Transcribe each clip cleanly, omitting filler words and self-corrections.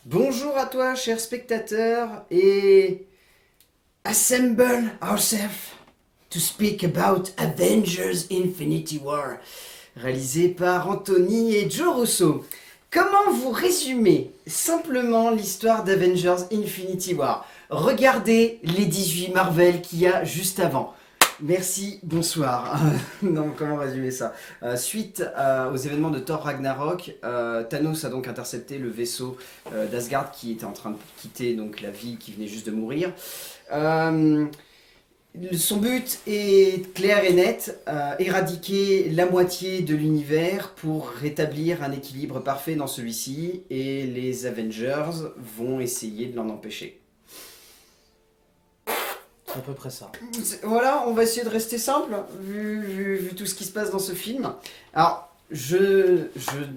Bonjour à toi, cher spectateur, et assemble ourselves to speak about Avengers Infinity War, réalisé par Anthony et Joe Russo. Comment vous résumer simplement l'histoire d'Avengers Infinity War? Regardez les 18 Marvel qu'il y a juste avant. Merci, bonsoir. Non, comment résumer ça? Suite aux événements de Thor Ragnarok, Thanos a donc intercepté le vaisseau d'Asgard qui était en train de quitter donc, la ville qui venait juste de mourir. Son but est clair et net, éradiquer la moitié de l'univers pour rétablir un équilibre parfait dans celui-ci, et les Avengers vont essayer de l'en empêcher. C'est à peu près ça. Voilà, on va essayer de rester simple, vu tout ce qui se passe dans ce film. Alors, je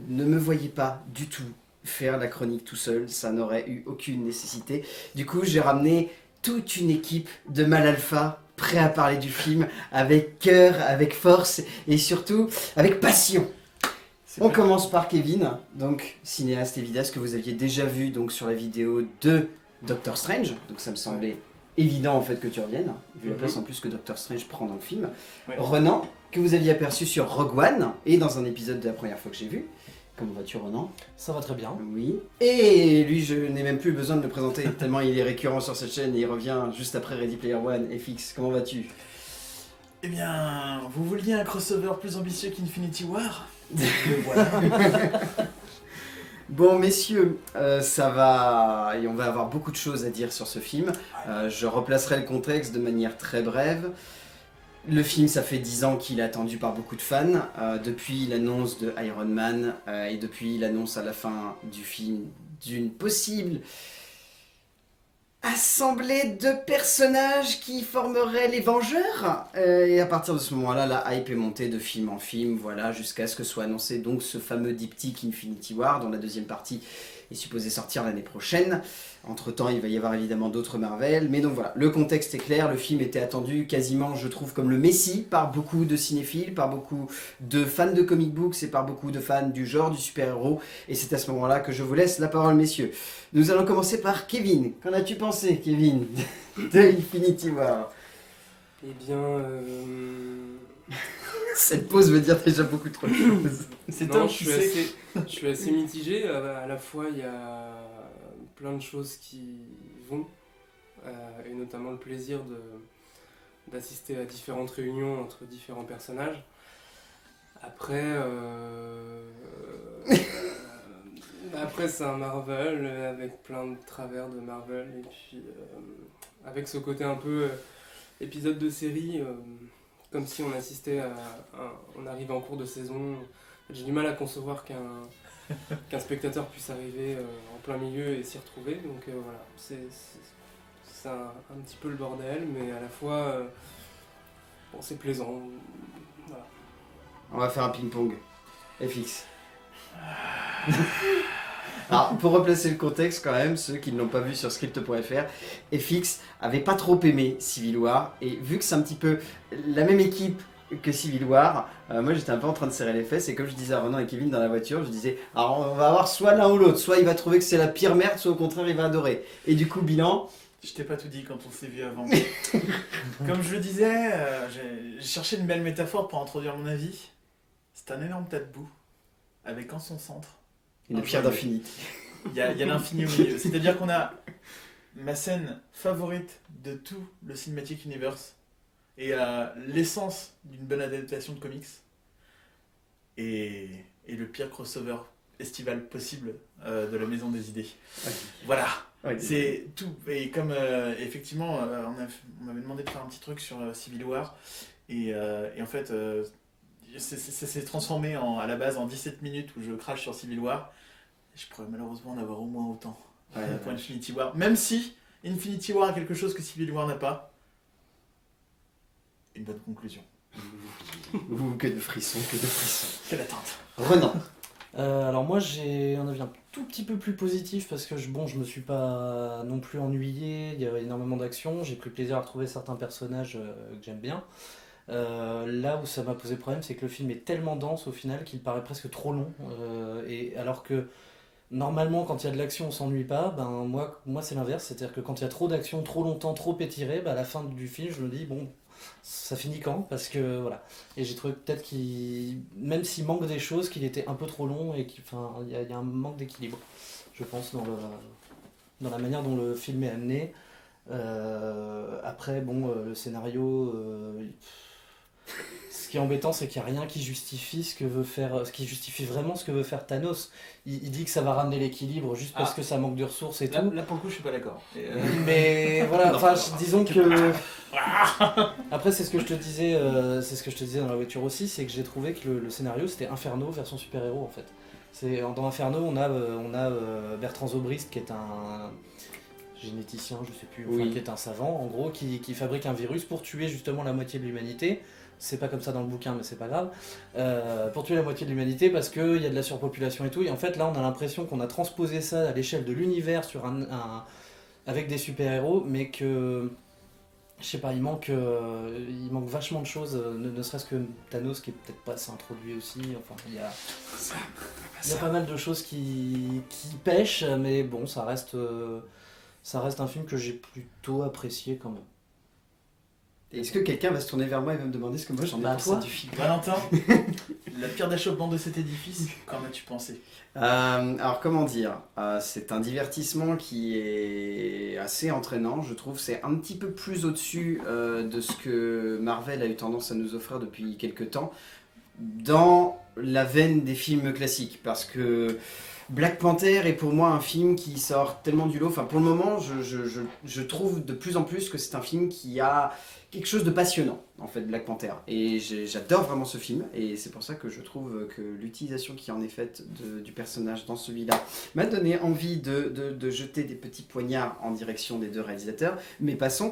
ne me voyais pas du tout faire la chronique tout seul, ça n'aurait eu aucune nécessité. Du coup, j'ai ramené toute une équipe de Mal Alpha, prêts à parler du film, avec cœur, avec force, et surtout, avec passion. On commence par Kevin, donc cinéaste et vidéaste que vous aviez déjà vu donc, sur la vidéo de Doctor Strange, donc ça me semblait évident en fait que tu reviennes, vu la place en plus que Doctor Strange prend dans le film. Ouais. Renan, que vous aviez aperçu sur Rogue One, et dans un épisode de la première fois que j'ai vu. Comment vas-tu, Renan? Ça va très bien. Oui. Et lui, je n'ai même plus besoin de le présenter, tellement il est récurrent sur cette chaîne et il revient juste après Ready Player One. FX, comment vas-tu? Eh bien, vous vouliez un crossover plus ambitieux qu'Infinity War? Le voilà. Bon, messieurs, ça va... Et on va avoir beaucoup de choses à dire sur ce film. Je replacerai le contexte de manière très brève. Le film, ça fait 10 ans qu'il est attendu par beaucoup de fans, depuis l'annonce de Iron Man et depuis l'annonce à la fin du film d'une possible assemblée de personnages qui formeraient les Vengeurs. Et à partir de ce moment-là, la hype est montée de film en film, voilà, jusqu'à ce que soit annoncé donc ce fameux diptyque Infinity War, dont la deuxième partie est supposée sortir l'année prochaine. Entre-temps, il va y avoir évidemment d'autres Marvel, mais donc voilà, le contexte est clair, le film était attendu quasiment, je trouve, comme le Messie par beaucoup de cinéphiles, par beaucoup de fans de comic books et par beaucoup de fans du genre, du super-héros, et c'est à ce moment-là que je vous laisse la parole, messieurs. Nous allons commencer par Kevin. Qu'en as-tu pensé, Kevin, de Infinity War? Eh bien, Cette pause veut dire déjà beaucoup trop de choses. C'est non, un je suis assez mitigé. À la fois, il y a plein de choses qui vont, et notamment le plaisir d'assister à différentes réunions entre différents personnages. Après, après c'est un Marvel avec plein de travers de Marvel, et puis avec ce côté un peu épisode de série, comme si on assistait on arrivait en cours de saison. J'ai du mal à concevoir qu'un spectateur puisse arriver en plein milieu et s'y retrouver. Donc voilà, c'est un petit peu le bordel, mais à la fois, bon, c'est plaisant. Voilà. On va faire un ping-pong. FX. Alors, pour replacer le contexte quand même, ceux qui ne l'ont pas vu sur script.fr, FX avait pas trop aimé Civil War, et vu que c'est un petit peu la même équipe que Civil War, moi j'étais un peu en train de serrer les fesses, et comme je disais à Renan et Kevin dans la voiture, je disais, alors on va avoir soit l'un ou l'autre, soit il va trouver que c'est la pire merde, soit au contraire il va adorer. Et du coup, bilan, Je t'ai pas tout dit quand on s'est vu avant. Comme je le disais, j'ai cherché une belle métaphore pour introduire mon avis. C'est un énorme tas de boue, avec en son centre une pierre d'infinité. il y a l'infini au milieu. C'est-à-dire qu'on a ma scène favorite de tout le Cinematic Universe et l'essence d'une bonne adaptation de comics et le pire crossover estival possible de la Maison des Idées. Voilà, Ouais, c'est tout. Et comme effectivement, on m'avait demandé de faire un petit truc sur Civil War et en fait, ça s'est transformé à la base en 17 minutes où je crache sur Civil War. Je pourrais malheureusement en avoir au moins autant pour Infinity War. Même si Infinity War a quelque chose que Civil War n'a pas. Une bonne conclusion. Ouh, que de frissons, que de frissons. Quelle attente. Renan. Alors moi j'ai un avis un tout petit peu plus positif parce que je me suis pas non plus ennuyé, il y a énormément d'action, j'ai pris plaisir à retrouver certains personnages que j'aime bien. Là où ça m'a posé problème, c'est que le film est tellement dense au final qu'il paraît presque trop long, et alors que normalement, quand il y a de l'action, on s'ennuie pas. Ben, moi c'est l'inverse. C'est-à-dire que quand il y a trop d'action, trop longtemps, trop étiré, ben, à la fin du film, je me dis, bon, ça finit quand? Parce que voilà. Et j'ai trouvé peut-être qu'il, même s'il manque des choses, qu'il était un peu trop long et il y a un manque d'équilibre, je pense, dans la manière dont le film est amené. Après, bon, le scénario. Ce qui est embêtant, c'est qu'il n'y a rien qui justifie ce qui justifie vraiment ce que veut faire Thanos. Il dit que ça va ramener l'équilibre juste parce que ça manque de ressources et tout. Là, pour le coup, je suis pas d'accord. Mais voilà, Non, enfin, non, disons que. Après, c'est ce que je te disais dans la voiture aussi, c'est que j'ai trouvé que le scénario c'était Inferno version super-héros en fait. Dans Inferno, on a Bertrand Zobrist qui est un généticien, je sais plus, Oui. qui est un savant en gros, qui fabrique un virus pour tuer justement la moitié de l'humanité. C'est pas comme ça dans le bouquin, mais c'est pas grave. Pour tuer la moitié de l'humanité parce qu'il y a de la surpopulation et tout. Et en fait, là, on a l'impression qu'on a transposé ça à l'échelle de l'univers avec des super-héros, mais que. Je sais pas, il manque vachement de choses, ne serait-ce que Thanos qui est peut-être pas assez introduit aussi. Enfin, il y a pas mal de choses qui pêchent, mais bon, ça reste un film que j'ai plutôt apprécié quand même. Est-ce que quelqu'un va se tourner vers moi et va me demander ce que moi j'en ai Bah, pensé toi. du film? Valentin, la pierre d'achoppement de cet édifice, qu'en as-tu pensé? Alors comment dire, c'est un divertissement qui est assez entraînant, je trouve. C'est un petit peu plus au-dessus de ce que Marvel a eu tendance à nous offrir depuis quelques temps, dans la veine des films classiques, parce que Black Panther est pour moi un film qui sort tellement du lot. Enfin, pour le moment, je trouve de plus en plus que c'est un film qui a quelque chose de passionnant, en fait, Black Panther. Et j'adore vraiment ce film, et c'est pour ça que je trouve que l'utilisation qui en est faite du personnage dans celui-là m'a donné envie de jeter des petits poignards en direction des deux réalisateurs. Mais passons,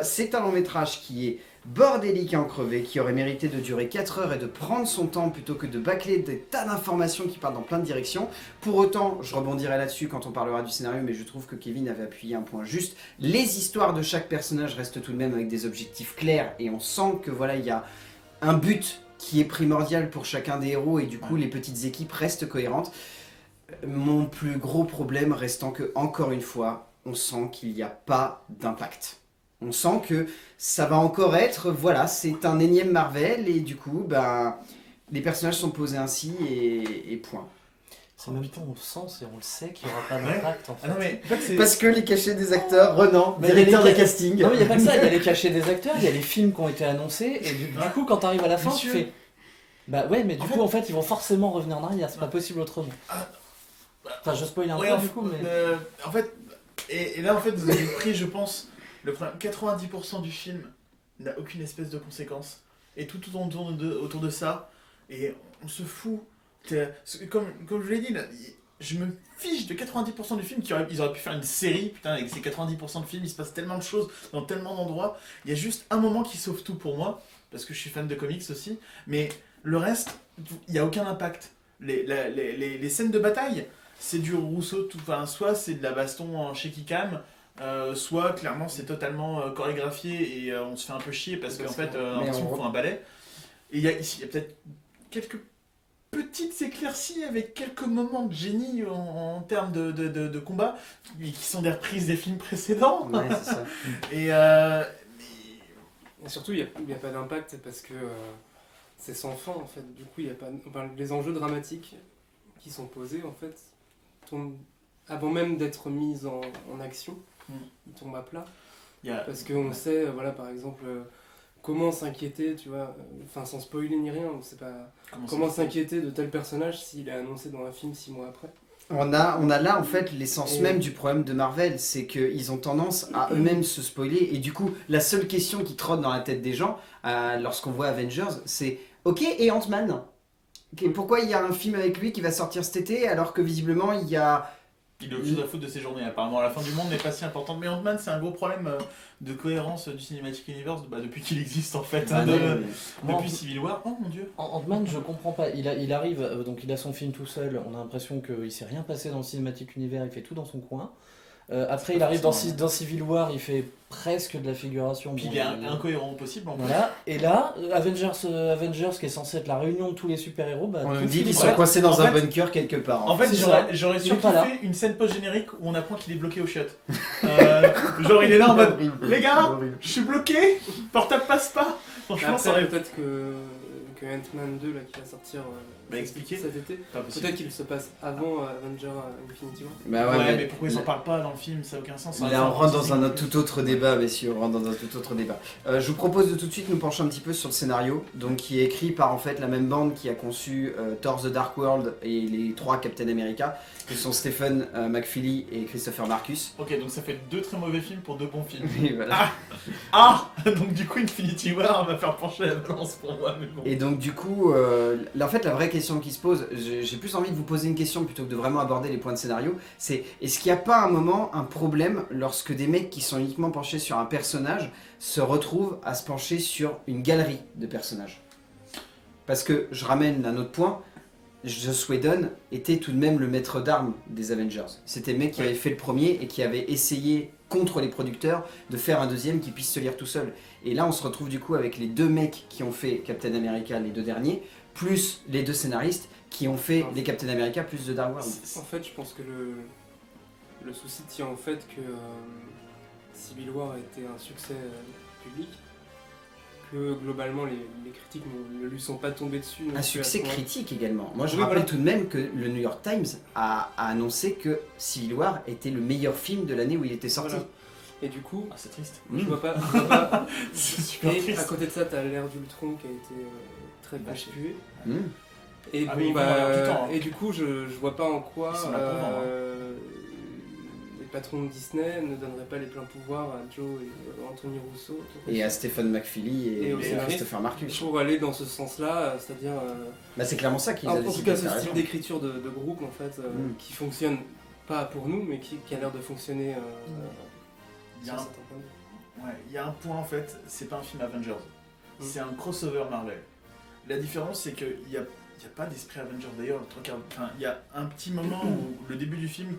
c'est un long métrage qui est bordélique à en crever, qui aurait mérité de durer 4 heures et de prendre son temps plutôt que de bâcler des tas d'informations qui partent dans plein de directions. Pour autant, je rebondirai là-dessus quand on parlera du scénario, mais je trouve que Kevin avait appuyé un point juste. Les histoires de chaque personnage restent tout de même avec des objectifs clairs, et on sent que voilà, il y a un but qui est primordial pour chacun des héros, et du coup les petites équipes restent cohérentes. Mon plus gros problème restant que, encore une fois, on sent qu'il n'y a pas d'impact. On sent que ça va encore être, voilà, c'est un énième Marvel, et du coup, ben, les personnages sont posés ainsi, et point. C'est même pas on le sent, c'est on le sait qu'il n'y aura pas d'impact en fait. Ah non, mais pas que c'est. Parce que les cachets des acteurs, Renan, Mais directeur il y de a les casting. Non mais il n'y a pas que ça, il y a les cachets des acteurs, il y a les films qui ont été annoncés, et du coup quand t'arrives à la fin Monsieur. tu fais... Bah ouais, mais du En coup en fait ils vont forcément revenir en arrière, c'est pas possible autrement. Enfin je spoil un Ouais, peu du coup, mais... en fait, et là en fait vous avez pris, je pense, le problème. 90% du film n'a aucune espèce de conséquence, et tout autour de ça, et on se fout. Comme je vous l'ai dit, là, je me fiche de 90% du film. Ils auraient pu faire une série, putain, avec ces 90% de films, il se passe tellement de choses dans tellement d'endroits. Il y a juste un moment qui sauve tout pour moi, parce que je suis fan de comics aussi, mais le reste, il n'y a aucun impact. Les scènes de bataille, c'est du Rousseau, enfin, soit c'est de la baston en shaky cam, soit clairement c'est totalement chorégraphié et on se fait un peu chier parce qu'en fait, on a l'impression qu'il faut un ballet. Et il y a peut-être quelques petites éclaircies avec quelques moments de génie en termes de combat, qui sont des reprises des films précédents. Ouais, c'est ça. Et Et surtout, il n'y a pas d'impact parce que c'est sans fin en fait. Du coup, il y a pas, enfin, les enjeux dramatiques qui sont posés en fait tombent, avant même d'être mis en action, ils tombent à plat. Parce qu'on sait, voilà, par exemple, comment s'inquiéter, tu vois, enfin sans spoiler ni rien, on sait pas comment s'inquiéter de tel personnage s'il est annoncé dans un film 6 mois après. On a là en fait l'essence même du problème de Marvel, c'est qu'ils ont tendance à eux-mêmes se spoiler, et du coup la seule question qui trotte dans la tête des gens lorsqu'on voit Avengers, c'est ok, et Ant-Man, pourquoi il y a un film avec lui qui va sortir cet été alors que visiblement il y a... Il a autre chose à foutre de ses journées, apparemment la fin du monde n'est pas si importante, mais Ant-Man c'est un gros problème de cohérence du Cinematic Universe depuis qu'il existe en fait, depuis Civil War. Oh mon dieu. Ant-Man, je comprends pas. Il arrive, donc il a son film tout seul. On a l'impression qu'il s'est rien passé dans le cinématique univers. Il fait tout dans son coin. Après, il arrive dans Civil War, il fait presque de la figuration. Puis il est incohérent au possible en plus. Voilà. Et là, Avengers, qui est censé être la réunion de tous les super-héros, bah, On tout nous dit finit qu'ils par- sont coincés dans en un fait- bunker quelque part. En fait, C'est j'aurais Il est pas surkiffé une scène post-générique où on apprend qu'il est bloqué au shot. Genre, il est là en mode les gars, je suis bloqué, portable passe pas. Franchement, ça Après, aurait peut-être que Ant-Man 2 là, qui va sortir expliquer. cet été, pas possible. peut-être qu'il se passe avant Avenger Infinity War. Bah Ouais, ouais, mais pourquoi ils en parlent pas dans le film? Ça n'a aucun sens. Là, on rentre dans un tout autre débat, messieurs. On rentre dans un tout autre débat. Je vous propose de tout de suite nous pencher un petit peu sur le scénario, donc qui est écrit par en fait la même bande qui a conçu Thor: The Dark World et les 3 Captain America, qui sont Stephen McFeely et Christopher Marcus. Ok, donc ça fait 2 très mauvais films pour 2 bons films. Et voilà. Donc du coup, Infinity War va faire pencher la balance pour moi, mais bon. Et donc du coup, là, en fait, la vraie question qui se pose, j'ai plus envie de vous poser une question plutôt que de vraiment aborder les points de scénario, c'est est-ce qu'il n'y a pas un moment, un problème, lorsque des mecs qui sont uniquement penchés sur un personnage se retrouvent à se pencher sur une galerie de personnages? Parce que, je ramène un autre point, Joss Whedon était tout de même le maître d'armes des Avengers. C'était le mec qui avait fait le premier et qui avait essayé, contre les producteurs, de faire un deuxième qui puisse se lire tout seul. Et là, on se retrouve du coup avec les 2 mecs qui ont fait Captain America, les 2 derniers, plus les 2 scénaristes qui ont fait les Captain America plus The Dark World. En fait, je pense que le souci tient au fait que Civil War a été un succès public, que globalement les critiques ne lui sont pas tombées dessus. Un succès critique également. Moi, je Oui, rappelle voilà. tout de même que le New York Times a annoncé que Civil War était le meilleur film de l'année où il était sorti. Voilà. Et du coup, Ah, c'est triste. je vois pas. C'est super Et à triste. côté de ça, t'as l'ère d'Ultron qui a été très conspuée. Mm. Et Ah, bon, mais ils vont avoir du temps, hein. et du coup, je vois pas en quoi Ils sont là pour vendre, les patrons de Disney ne donneraient pas les pleins pouvoirs à Joe et Anthony Russo Et à Stephen McFeely et, Et au scénariste. Christopher Marcus. pour aller dans ce sens-là, c'est-à-dire Bah, c'est clairement ça qu'ils en ont tout décidé cas de ce faire. style d'écriture de groupe en fait qui fonctionne pas pour nous mais qui a l'air de fonctionner Il y a sur un- certains points de vue. Ouais, il y a un point en fait, c'est pas un film Avengers, c'est un crossover Marvel. La différence c'est qu'il n'y a pas d'esprit Avengers d'ailleurs, il y a un petit moment où le début du film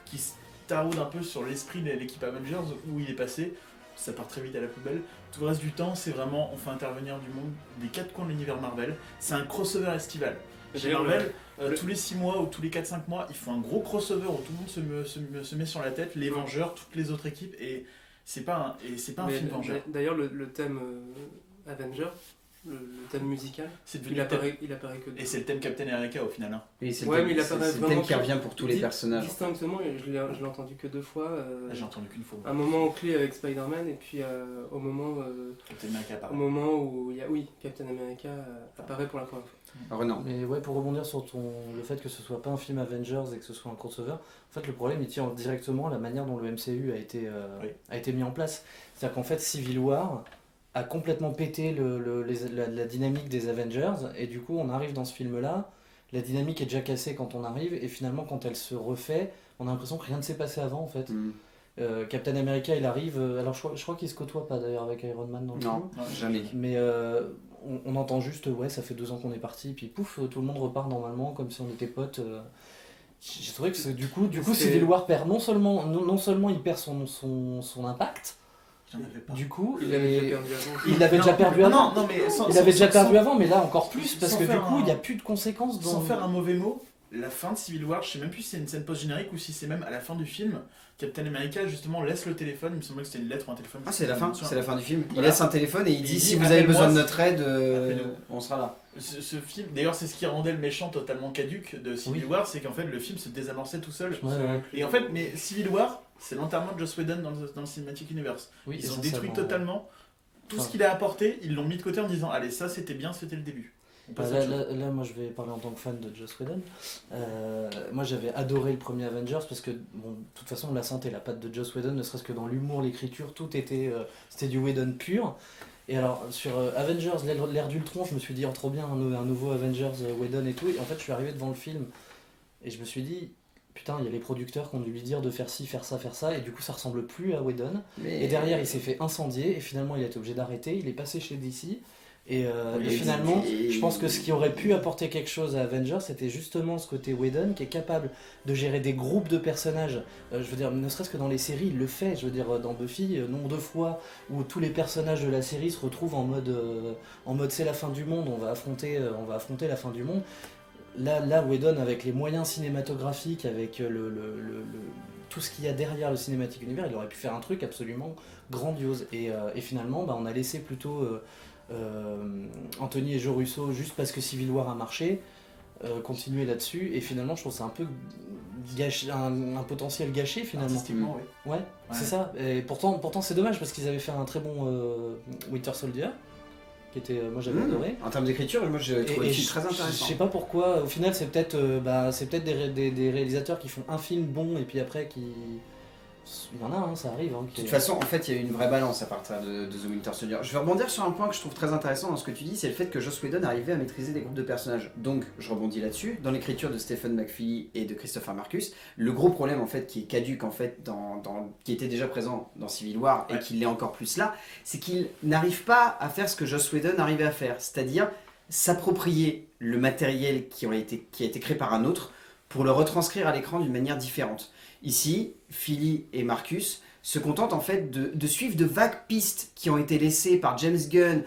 qui se taraude un peu sur l'esprit de l'équipe Avengers où il est passé, ça part très vite à la poubelle. Tout le reste du temps c'est vraiment on fait intervenir du monde des 4 coins de l'univers Marvel, c'est un crossover estival. Chez D'ailleurs, Marvel, le- tous les 6 mois ou tous les 4-5 mois, ils font un gros crossover où tout le monde se met sur la tête, les Vengeurs, toutes les autres équipes, et c'est pas un Mais film Vengeur. d'ailleurs le thème Avenger, le thème musical, C'est devenu il le thème- apparaît que Et c'est le thème Captain America au final. Hein. Oui, c'est Ouais, le thème, mais il apparaît c'est le thème vraiment qui revient pour tous les Dis- personnages. distinctement, et je l'ai entendu que 2 fois. Là, j'ai entendu qu'une fois. Un moment clé avec Spider-Man et puis au moment Captain America au apparaît. moment où il y a Captain America apparaît pour la première fois. Renan. Mais ouais, pour rebondir sur le fait que ce soit pas un film Avengers et que ce soit un crossover, en fait le problème il tient directement à la manière dont le MCU a été mis en place. C'est-à-dire qu'en fait Civil War a complètement pété la dynamique des Avengers et du coup on arrive dans ce film-là, la dynamique est déjà cassée quand on arrive et finalement quand elle se refait, on a l'impression que rien ne s'est passé avant en fait. Mm. Captain America il arrive, alors je crois qu'il se côtoie pas d'ailleurs avec Iron Man dans le film. Non, jamais. Mais on entend juste, ouais, ça fait 2 ans qu'on est parti, puis pouf, tout le monde repart normalement, comme si on était potes. J'ai trouvé que du coup Civil War perd non seulement il perd son impact, J'en avais pas. du coup, Il l'avait et- déjà perdu avant. il l'avait déjà perdu avant. Non, mais Il avait déjà perdu avant, mais là encore plus, parce sans que du faire coup, un- il n'y a plus de conséquences dans. Sans faire un mauvais mot, la fin de Civil War, je sais même plus si c'est une scène post-générique ou si c'est même à la fin du film, Captain America justement laisse le téléphone, il me semblait que c'était une lettre ou un téléphone. Ah, c'est la fin, c'est la fin du film. Il Voilà. laisse un téléphone et il Et dit il si dit, vous avez appelle-moi besoin de si- notre aide, appelle-nous. on sera là. Ce film, d'ailleurs c'est ce qui rendait le méchant totalement caduque de Civil Oui. War, c'est qu'en fait le film se désamorçait tout seul. Ouais, ouais. Et en fait, mais Civil War, c'est l'enterrement de Joss Whedon dans le Cinematic Universe. Oui, Ils ont essentiellement, détruit ouais. totalement tout ce Enfin. qu'il a apporté, ils l'ont mis de côté en disant allez, ça c'était bien, c'était le début. On passe à autre chose. Là, moi je vais parler en tant que fan de Joss Whedon. Moi j'avais adoré le premier Avengers parce que, bon, de toute façon, la synthé, la patte de Joss Whedon, ne serait-ce que dans l'humour, l'écriture, tout était. C'était du Whedon pur. Et alors, sur Avengers, l'ère d'Ultron, je me suis dit, oh, trop bien, un nouveau Avengers Whedon et tout. Et en fait, je suis arrivé devant le film et je me suis dit, putain, il y a les producteurs qui ont dû lui dire de faire ci, faire ça, et du coup, ça ressemble plus à Whedon. Mais... Et derrière, il s'est fait incendier, et finalement, il a été obligé d'arrêter, il est passé chez DC, Et finalement, je pense que ce qui aurait pu apporter quelque chose à Avengers, c'était justement ce côté Whedon qui est capable de gérer des groupes de personnages. Je veux dire, ne serait-ce que dans les séries, il le fait. Je veux dire, dans Buffy, nombre de fois où tous les personnages de la série se retrouvent en mode c'est la fin du monde, on va affronter la fin du monde. Là, Whedon, avec les moyens cinématographiques, avec tout ce qu'il y a derrière le cinématique univers, il aurait pu faire un truc absolument grandiose. Et finalement, on a laissé plutôt Anthony et Joe Russo juste parce que Civil War a marché, continuer là-dessus. Et finalement, je trouve que c'est un peu un potentiel gâché finalement. Artistiquement, oui. Ouais, c'est ça. Et pourtant, c'est dommage parce qu'ils avaient fait un très bon Winter Soldier. Qui était, moi j'avais adoré. En termes d'écriture, moi je trouve le film très intéressant. Je sais pas pourquoi, au final c'est peut-être des réalisateurs qui font un film bon et puis après qui... Il y en a, hein, ça arrive. Hein, de toute façon, en fait, il y a eu une vraie balance à partir de The Winter Soldier. Je vais rebondir sur un point que je trouve très intéressant dans ce que tu dis, c'est le fait que Joss Whedon arrivait à maîtriser des groupes de personnages. Donc, je rebondis là-dessus. Dans l'écriture de Stephen McFeely et de Christopher Marcus, le gros problème en fait qui est caduque en fait qui était déjà présent dans Civil War et qui l'est encore plus là, c'est qu'il n'arrive pas à faire ce que Joss Whedon arrivait à faire, c'est-à-dire s'approprier le matériel qui a été créé par un autre pour le retranscrire à l'écran d'une manière différente. Ici, Philly et Marcus se contentent en fait de suivre de vagues pistes qui ont été laissées par James Gunn,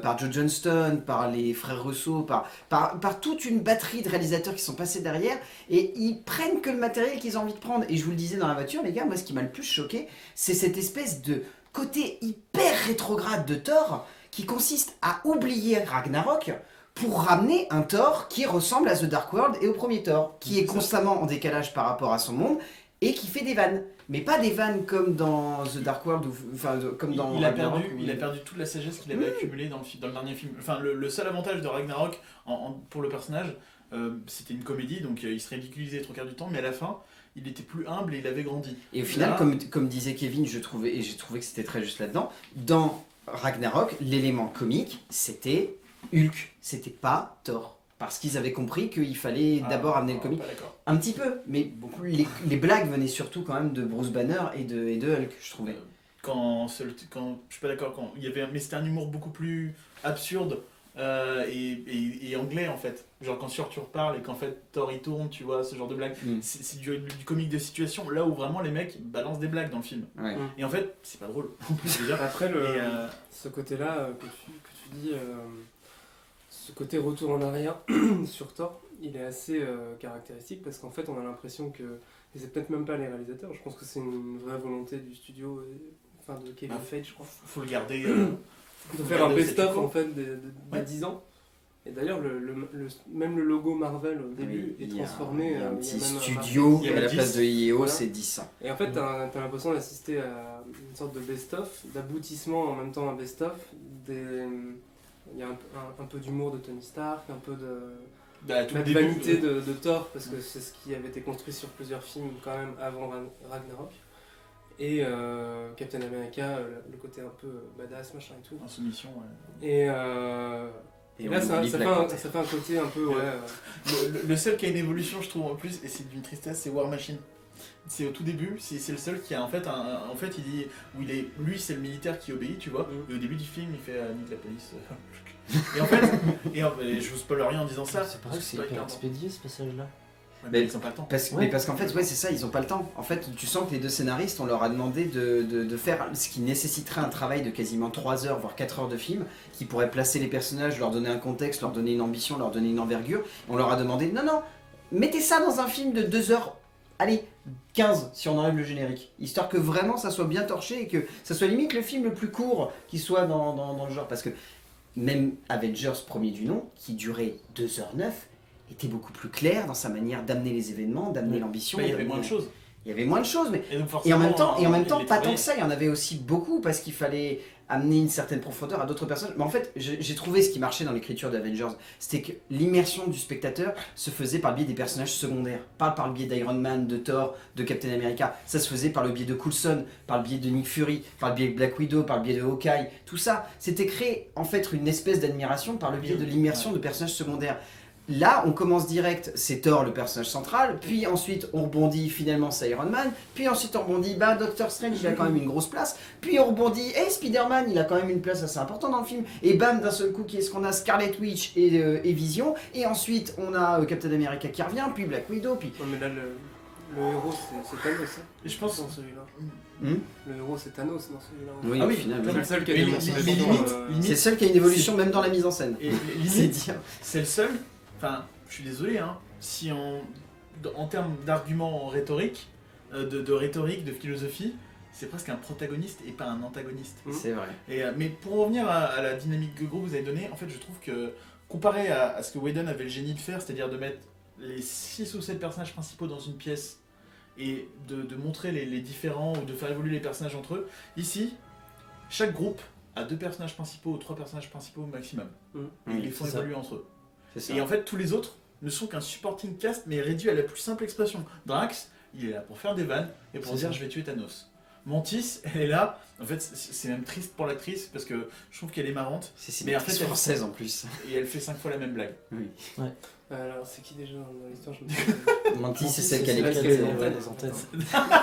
par Joe Johnston, par les frères Russo, par toute une batterie de réalisateurs qui sont passés derrière, et ils prennent que le matériel qu'ils ont envie de prendre. Et je vous le disais dans la voiture, les gars, moi ce qui m'a le plus choqué, c'est cette espèce de côté hyper rétrograde de Thor qui consiste à oublier Ragnarok pour ramener un Thor qui ressemble à The Dark World et au premier Thor, qui est constamment en décalage par rapport à son monde, et qui fait des vannes. Mais pas des vannes comme dans The Dark World, comme dans il a Ragnarok. perdu toute la sagesse qu'il avait accumulée dans le dernier film. Enfin, le seul avantage de Ragnarok pour le personnage, c'était une comédie, donc il se ridiculisait trois quarts du temps, mais à la fin, il était plus humble et il avait grandi. Et au final, comme disait Kevin, j'ai trouvé que c'était très juste là-dedans, dans Ragnarok, l'élément comique, c'était Hulk, c'était pas Thor. Parce qu'ils avaient compris qu'il fallait d'abord amener le comique. Un petit peu, mais les blagues venaient surtout quand même de Bruce Banner et de Hulk, je trouvais. Je suis pas d'accord, mais c'était un humour beaucoup plus absurde et anglais en fait. Genre quand Surtur parle et qu'en fait Thor il tourne, tu vois, ce genre de blague. C'est du comique de situation, là où vraiment les mecs balancent des blagues dans le film. Ouais. Et en fait, c'est pas drôle en plus déjà. Après, ce côté-là que tu dis, ce côté retour en arrière sur Thor, il est assez caractéristique parce qu'en fait on a l'impression que, et c'est peut-être même pas les réalisateurs, je pense que c'est une vraie volonté du studio, de Kevin Feige, je crois. Faut le garder. De faire un best-of en fait de 10 ans. Et d'ailleurs, même le logo Marvel au début est transformé. Il y a un petit studio à la place de IEO, voilà. c'est 10. Et en fait, t'as l'impression d'assister à une sorte de best-of, d'aboutissement en même temps un best-of. Il y a un peu d'humour de Tony Stark, un peu de vanité de Thor, parce que c'est ce qui avait été construit sur plusieurs films quand même avant Ragnarok. Et Captain America, le côté un peu badass, machin et tout. En soumission, ouais. Et là, ça fait un côté un peu, Le seul qui a une évolution, je trouve, en plus, et c'est d'une tristesse, c'est War Machine. C'est au tout début, c'est le seul qui a en fait il dit où lui c'est le militaire qui obéit, tu vois. Et au début du film, il fait nique la police. Et en fait, je vous spoil rien en disant ça. C'est pareil, c'est hyper expédié ce passage-là. Mais ils ont pas le temps. Mais parce qu'en fait, ouais, c'est ça, ils ont pas le temps. En fait, tu sens que les deux scénaristes, on leur a demandé de faire ce qui nécessiterait un travail de quasiment 3 heures, voire 4 heures de film, qui pourrait placer les personnages, leur donner un contexte, leur donner une ambition, leur donner une envergure. On leur a demandé, non, mettez ça dans un film de 2 heures, allez, 15 si on enlève le générique, histoire que vraiment ça soit bien torché et que ça soit limite le film le plus court qui soit dans le genre. Parce que même Avengers premier du nom, qui durait 2h09, était beaucoup plus clair dans sa manière d'amener les événements, d'amener l'ambition. Il y avait moins de choses. Il y avait moins de choses, mais et en même temps, pas tant que ça. Il y en avait aussi beaucoup parce qu'il fallait amener une certaine profondeur à d'autres personnages. Mais en fait, j'ai trouvé ce qui marchait dans l'écriture d'Avengers, c'était que l'immersion du spectateur se faisait par le biais des personnages secondaires, pas par le biais d'Iron Man, de Thor, de Captain America. Ça se faisait par le biais de Coulson, par le biais de Nick Fury, par le biais de Black Widow, par le biais de Hawkeye. Tout ça, c'était créé en fait une espèce d'admiration par le biais de l'immersion de personnages secondaires. là, on commence direct, c'est Thor le personnage central, puis ensuite on rebondit, finalement c'est Iron Man, puis ensuite on rebondit, Doctor Strange il a quand même une grosse place, puis on rebondit, Spider-Man il a quand même une place assez importante dans le film, et bam, d'un seul coup, qu'est-ce qu'on a? Scarlet Witch et Vision, et ensuite on a Captain America qui revient, puis Black Widow, puis... Non, mais là, le héros, c'est Thanos, hein, Et je pense. dans celui-là. Hmm. Le héros, c'est Thanos dans celui-là. Oui, Ah au oui, final, clairement. oui. C'est le seul qui a Mais des limite, C'est le seul qui a une évolution même dans la mise en scène. Et C'est limite, dire. c'est le seul. Enfin, je suis désolé, hein. Si en termes d'arguments rhétoriques, de rhétorique, de philosophie, c'est presque un protagoniste et pas un antagoniste. C'est vrai. Mais pour revenir à la dynamique de groupe que vous avez donnée, en fait, je trouve que comparé à ce que Whedon avait le génie de faire, c'est-à-dire de mettre les 6 ou 7 personnages principaux dans une pièce et de montrer les différents ou de faire évoluer les personnages entre eux, ici, chaque groupe a 2 personnages principaux ou 3 personnages principaux au maximum. Et ils les font c'est ça. évoluer entre eux. C'est ça. Et en fait, tous les autres ne sont qu'un supporting cast, mais réduit à la plus simple expression. Drax, il est là pour faire des vannes et pour C'est dire ça. je vais tuer Thanos. Mantis, elle est là. En fait, c'est même triste pour l'actrice parce que je trouve qu'elle est marrante C'est mais une en fait, actrice elle- française en plus. et elle fait 5 fois la même blague. Oui. Alors, c'est qui déjà dans l'histoire? Je me souviens. Mantis, c'est celle qui a celle les qui a pieds. les antennes.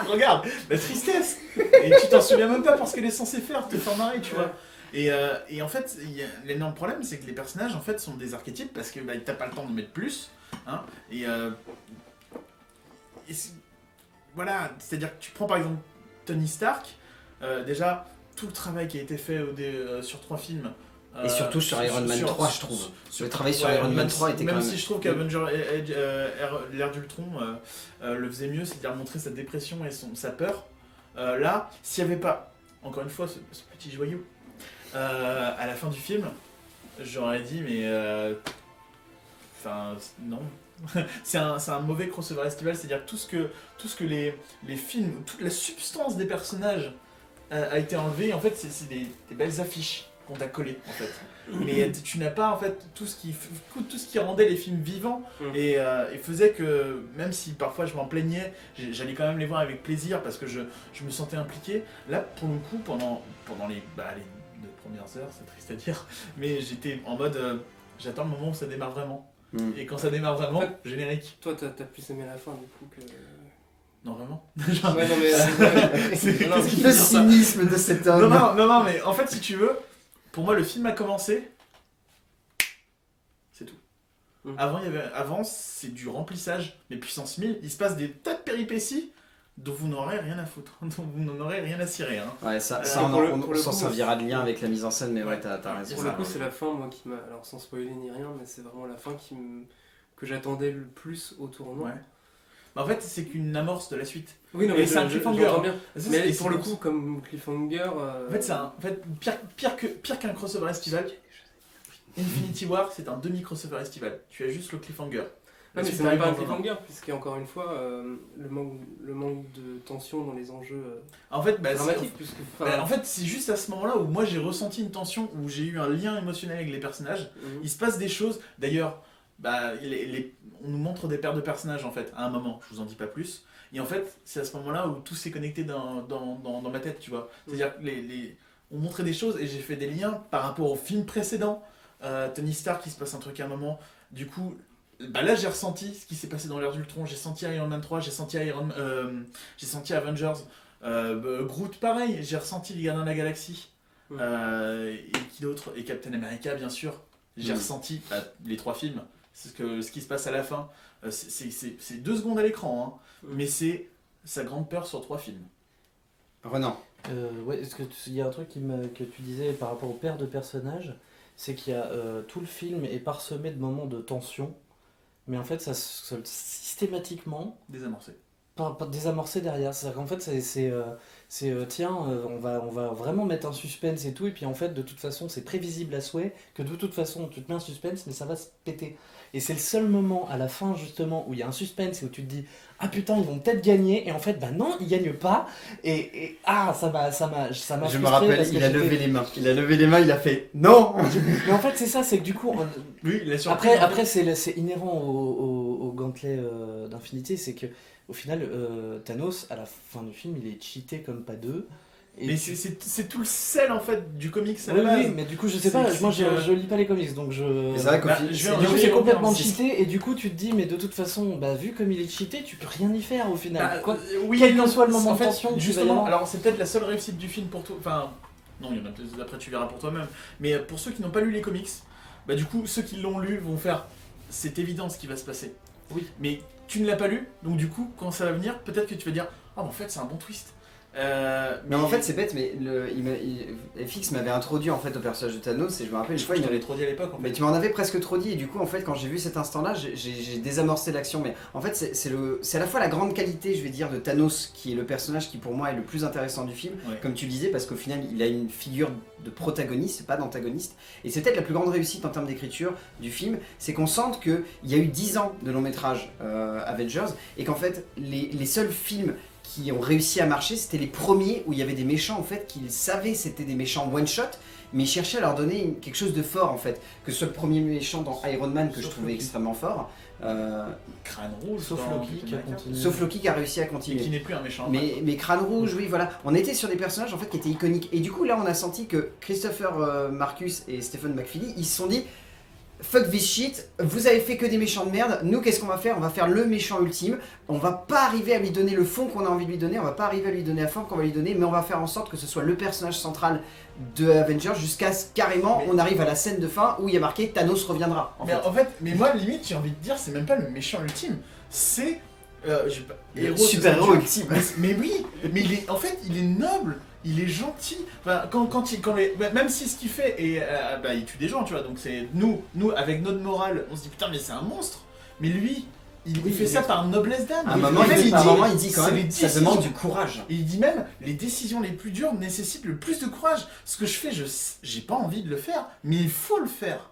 Regarde, la tristesse. Et tu t'en souviens même pas parce qu'elle est censée faire, te faire marrer, tu vois. Et en fait, l'énorme problème, c'est que les personnages en fait sont des archétypes parce que t'as pas le temps de mettre plus. Hein, voilà, c'est-à-dire que tu prends par exemple Tony Stark, déjà tout le travail qui a été fait sur 3 films. Et surtout sur Iron Man 3, je trouve. Le travail sur Iron Man même 3 était quand même même... si je trouve qu'Avenger l'ère d'Ultron le faisait mieux, c'est-à-dire montrer sa dépression et sa peur. Là, s'il n'y avait pas, encore une fois, ce petit joyau, à la fin du film, j'aurais dit, mais... Enfin, non. c'est un mauvais crossover estival, c'est-à-dire tout ce que les films, toute la substance des personnages a été enlevée. En fait, c'est des belles affiches qu'on t'a collées, en fait. Mais tu n'as pas, en fait, tout ce qui rendait les films vivants et faisait que, même si parfois je m'en plaignais, j'allais quand même les voir avec plaisir parce que je me sentais impliqué. Là, pour le coup, pendant les 2 premières heures, c'est triste à dire, mais j'étais en mode, j'attends le moment où ça démarre vraiment. Et quand ça démarre vraiment, En fait, générique. Toi, t'as plus aimé la fin du coup que. Non, vraiment. Ouais, non, mais. C'est- Non, qu'est-ce qu'il Le dit sur ça cynisme de cet homme. Non, mais en fait, si tu veux, pour moi, le film a commencé. C'est tout. Avant, c'est du remplissage, mais puissance 1000. Il se passe des tas de péripéties dont vous n'aurez rien à foutre, dont vous n'en aurez rien à cirer. Hein. Ouais, ça pour le on coup, s'en servira de lien avec la mise en scène, mais ouais, t'as raison. Pour le coup, c'est la fin, moi, qui m'a. Alors, sans spoiler ni rien, mais c'est vraiment la fin que j'attendais le plus au tournant. Ouais. En fait, c'est qu'une amorce de la suite. Oui, non, Et mais c'est un cliffhanger. j'entends bien. Ça, Mais c'est- pour le c'est- coup, comme cliffhanger. En fait, pire qu'un crossover estival. Infinity War, c'est un demi-crossover estival. Tu as juste le cliffhanger. Non, mais Suite c'est même arrive pas un dans un an. cliffhanger, puisqu'encore une fois, le manque de tension dans les enjeux En fait, dramatiques. Puisque, en fait, c'est juste à ce moment-là où moi j'ai ressenti une tension, où j'ai eu un lien émotionnel avec les personnages. Il se passe des choses. D'ailleurs, on nous montre des paires de personnages en fait, à un moment. Je vous en dis pas plus. Et en fait, c'est à ce moment-là où tout s'est connecté dans ma tête, tu vois. C'est-à-dire que on montrait des choses et j'ai fait des liens par rapport au film précédent. Tony Stark, il se passe un truc à un moment. Du coup, là j'ai ressenti ce qui s'est passé dans l'ère d'Ultron. J'ai senti Iron Man 3, j'ai senti Avengers. Groot, pareil, j'ai ressenti les Gardiens de la Galaxie. Et qui d'autre? Et Captain America, bien sûr. J'ai ressenti les 3 films. C'est ce qui se passe à la fin. C'est 2 secondes à l'écran, hein, mais c'est sa grande peur sur 3 films. Renan. Ouais, est-ce que il y a un truc que tu disais par rapport aux paires de personnages, c'est qu'il y a tout le film est parsemé de moments de tension, mais en fait ça systématiquement Désamorcé. pas désamorcé derrière. C'est-à-dire qu'en fait tiens, on va vraiment mettre un suspense et tout, et puis en fait de toute façon c'est prévisible à souhait que de toute façon tu te mets un suspense mais ça va se péter. Et c'est le seul moment à la fin justement où il y a un suspense et où tu te dis ah putain ils vont peut-être gagner, et en fait bah non ils gagnent pas, et ça m'a Je frustré me rappelle, parce que il a j'étais- levé les mains. Il a fait non. Mais en fait c'est ça, c'est que du coup Oui, il a surpris. après c'est inhérent au gantelet d'Infinity, c'est que au final Thanos à la fin du film il est cheaté comme pas deux, Et Mais tu- c'est tout le sel en fait du comics à Oui, la base. oui, mais du coup, je sais C'est- pas, c'est moi que- je lis pas les comics, donc je. Mais c'est vrai qu'au Bah, final, je vais en- Du coup, je vais c'est en complètement dire, cheaté, et du coup, tu te dis, mais de toute façon, bah, vu comme il est cheaté, tu peux rien y faire au final. Bah, Quoi. oui, quel et non. que soit le moment En de fait, tension que tu vas y justement, avoir. alors c'est peut-être la seule réussite du film pour toi. Enfin, non, il y en a peut-être après tu verras pour toi-même. Mais pour ceux qui n'ont pas lu les comics, bah du coup, ceux qui l'ont lu vont faire. C'est évident ce qui va se passer. Oui. Mais tu ne l'as pas lu, donc du coup, quand ça va venir, peut-être que tu vas dire, ah, en fait, c'est un bon twist. Mais en fait, c'est bête, mais FX m'avait introduit en fait au personnage de Thanos et je me rappelle une je fois, crois il que je m'avait. t'avais trop dit à l'époque. En fait. Mais tu m'en avais presque trop dit et du coup en fait quand j'ai vu cet instant-là j'ai désamorcé l'action mais en fait c'est à la fois la grande qualité je vais dire de Thanos qui est le personnage qui pour moi est le plus intéressant du film Ouais. comme tu le disais parce qu'au final il a une figure de protagoniste pas d'antagoniste et c'est peut-être la plus grande réussite en termes d'écriture du film c'est qu'on sente qu'il y a eu 10 ans de long métrage Avengers et qu'en fait les seuls films qui ont réussi à marcher, c'était les premiers où il y avait des méchants en fait qu'ils savaient c'était des méchants one shot, mais ils cherchaient à leur donner quelque chose de fort en fait. Que ce soit le premier méchant dans Iron Man que je Sauf trouvais Loki. extrêmement fort, Crâne rouge, Sauf dans Loki Captain qui a America. continué. sauf Loki qui a réussi à Et qui continuer. n'est plus un méchant. Mais Crâne Rouge, oui, voilà. On était sur des personnages en fait qui étaient iconiques. Et du coup, là, on a senti que Christopher Marcus et Stephen McFeely, ils se sont dit fuck this shit, vous avez fait que des méchants de merde, nous qu'est-ce qu'on va faire? On va faire le méchant ultime, on va pas arriver à lui donner le fond qu'on a envie de lui donner, on va pas arriver à lui donner la forme qu'on va lui donner, mais on va faire en sorte que ce soit le personnage central de Avengers jusqu'à ce carrément Mais- on arrive à la scène de fin où il y a marqué Thanos reviendra. Mais moi, limite, j'ai envie de dire, c'est même pas le méchant ultime, c'est. Le super-héros ultime. Mais oui, mais en fait, il est noble, il est gentil. Enfin, même si ce qu'il fait est, il tue des gens, tu vois. Donc c'est nous avec notre morale, on se dit putain, mais c'est un monstre. Mais lui, il Oui, fait il ça est- par noblesse d'âme. À un Et moment, même, il dit quand c'est même les ça décisions- demande du courage. Et il dit même, les décisions les plus dures nécessitent le plus de courage. Ce que je fais, j'ai pas envie de le faire, mais il faut le faire.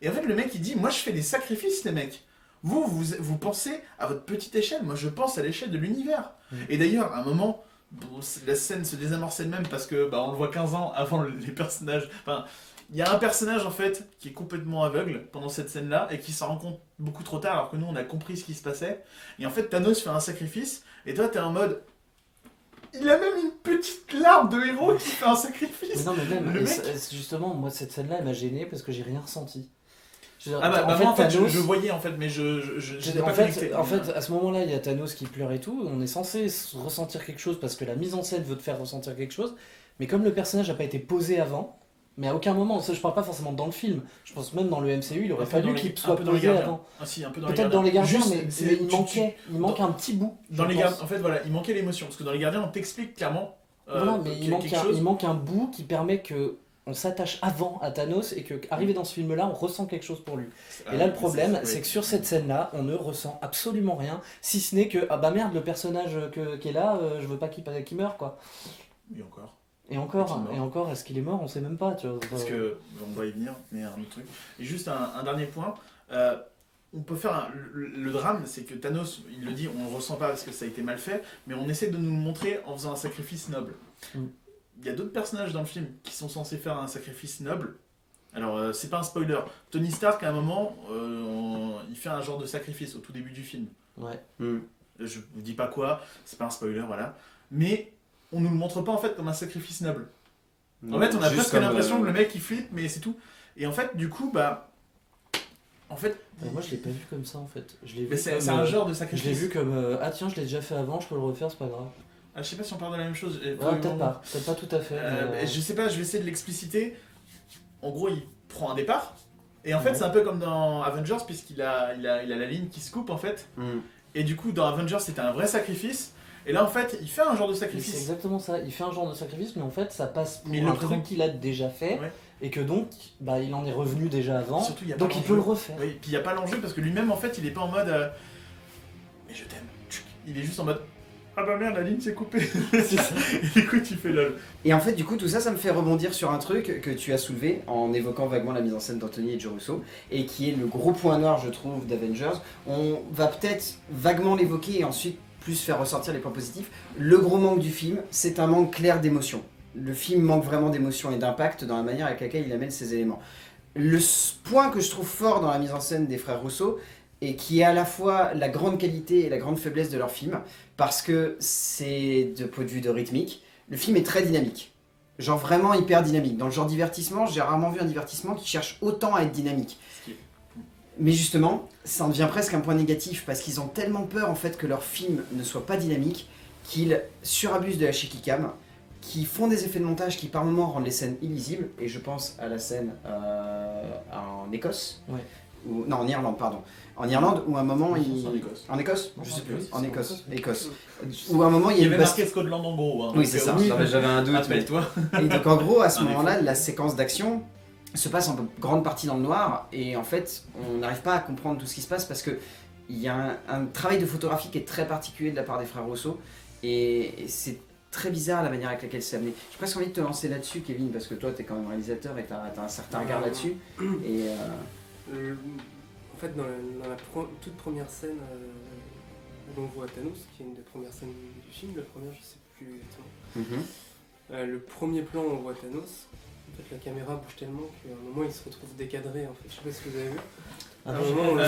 Et en fait, le mec, il dit, moi, je fais des sacrifices, les mecs. Vous pensez à votre petite échelle, moi, je pense à l'échelle de l'univers. Et d'ailleurs, à un moment, bon, la scène se désamorce elle-même parce que on le voit 15 ans avant les personnages. Enfin, il y a un personnage, en fait, qui est complètement aveugle pendant cette scène-là et qui s'en rend compte beaucoup trop tard alors que nous, on a compris ce qui se passait. Et en fait, Thanos fait un sacrifice et toi, t'es en mode... Il a même une petite larme de héros qui fait un Mais sacrifice. non, mais même, Le et mec- justement, moi, cette scène-là, elle m'a gêné parce que j'ai rien ressenti. Je veux dire, Ah bah, moi, en fait, Thanos- je voyais, en fait, mais je j'étais En pas fait, connecté. à ce moment-là, il y a Thanos qui pleure et tout. On est censé ressentir quelque chose parce que la mise en scène veut te faire ressentir quelque chose. Mais comme le personnage n'a pas été posé avant, mais à aucun moment, ça je parle pas forcément dans le film, je pense même dans le MCU, il aurait Un peu dans fallu les- qu'il un soit peu dans les posé gardiens. avant. Ah si, un peu dans Peut-être dans les gardiens, Juste, mais c'est- il manque un petit bout. Dans je les pense. gardiens, en fait, voilà, il manquait l'émotion. Parce que dans les gardiens, on t'explique clairement Voilà, mais quelque chose. il manque un bout qui permet que on s'attache avant à Thanos et que arrivé dans ce film-là, on ressent quelque chose pour lui. Et là, le problème, c'est que sur cette scène-là, on ne ressent absolument rien, si ce n'est que ah bah merde, le personnage qui est là, je veux pas qu'il meure quoi. Et encore. Et Est-il encore, mort est-ce qu'il est mort? On sait même pas, tu vois. Parce que, on va y venir, mais un autre truc. Et juste un dernier point. On peut faire le drame, c'est que Thanos, il le dit, on ne ressent pas parce que ça a été mal fait, mais on essaie de nous le montrer en faisant un sacrifice noble. Mm. Il y a d'autres personnages dans le film qui sont censés faire un sacrifice noble. Alors, c'est pas un spoiler. Tony Stark, à un moment, il fait un genre de sacrifice au tout début du film. Ouais. Je vous dis pas quoi, c'est pas un spoiler, voilà. Mais on nous le montre pas en fait comme un sacrifice noble. En fait, on a Juste presque comme, l'impression que le mec il flippe, mais c'est tout. Et en fait, du coup, en fait, Moi, je l'ai pas vu comme ça en fait. Je l'ai vu mais c'est comme, un genre de je l'ai sacrifice. vu comme ah tiens, je l'ai déjà fait avant, je peux le refaire, c'est pas grave. Ah, je sais pas si on parle de la même chose. Ouais, peut-être pas tout à fait. mais, Je sais pas, je vais essayer de l'expliciter. En gros, il prend un départ. Et en fait, Ouais. c'est un peu comme dans Avengers, puisqu'il a la ligne qui se coupe en fait. Et du coup, dans Avengers, c'était un vrai sacrifice. Et là, en fait, il fait un genre de c'est sacrifice. exactement ça. Il fait un genre de sacrifice, mais en fait, ça passe pour Mais un le truc truc- qu'il a déjà fait Ouais. et que donc, bah, il en est revenu déjà avant. Surtout, il y a Donc pas il peut le l'enjeu. refaire. Oui, puis il n'y a pas l'enjeu parce que lui-même, en fait, il est pas en mode mais je t'aime. Il est juste en mode ah bah merde, la ligne s'est coupée. C'est ça. Et du coup, tu fais lol. Et en fait, du coup, tout ça, ça me fait rebondir sur un truc que tu as soulevé en évoquant vaguement la mise en scène d'Anthony et Joe Russo, et qui est le gros point noir, je trouve, d'Avengers. On va peut-être vaguement l'évoquer et ensuite plus faire ressortir les points positifs. Le gros manque du film, c'est un manque clair d'émotion. Le film manque vraiment d'émotion et d'impact dans la manière avec laquelle il amène ses éléments. Le point que je trouve fort dans la mise en scène des frères Russo, et qui est à la fois la grande qualité et la grande faiblesse de leur film, parce que c'est de point de vue de rythmique. le film est très dynamique. Genre vraiment hyper dynamique. Dans le genre divertissement, j'ai rarement vu un divertissement qui cherche autant à être dynamique. Mais justement, ça en devient presque un point négatif parce qu'ils ont tellement peur en fait que leur film ne soit pas dynamique qu'ils surabusent de la shaky-cam, qui font des effets de montage qui par moments rendent les scènes illisibles. Et je pense à la scène en Écosse. Ouais. Non, en Irlande, pardon. En Irlande, où à un moment, En Écosse. En Écosse Non, Je sais en plus. Écosse, En c'est Écosse. en Écosse. Où à un moment, il y Il a y une avait baston. marqué Scotland en gros. Hein, Oui, donc, c'est ça. oui, J'avais un doute. mais- rappelle-toi. Et donc en gros, à ce Un moment-là, effet. la séquence d'action se passe en grande partie dans le noir et en fait, on n'arrive pas à comprendre tout ce qui se passe parce que il y a un travail de photographie qui est très particulier de la part des frères Rousseau et c'est très bizarre la manière avec laquelle c'est amené. J'ai presque envie de te lancer là-dessus, Kevin, parce que toi, t'es quand même réalisateur et t'as un certain regard là-dessus. Et En fait, dans la toute première scène où l'on voit Thanos, qui est une des premières scènes du film, la première, je sais plus exactement. Le premier plan où on voit Thanos, en fait, la caméra bouge tellement qu'à un moment il se retrouve décadré. En fait, je sais pas si vous avez vu. Ah À un non, moment,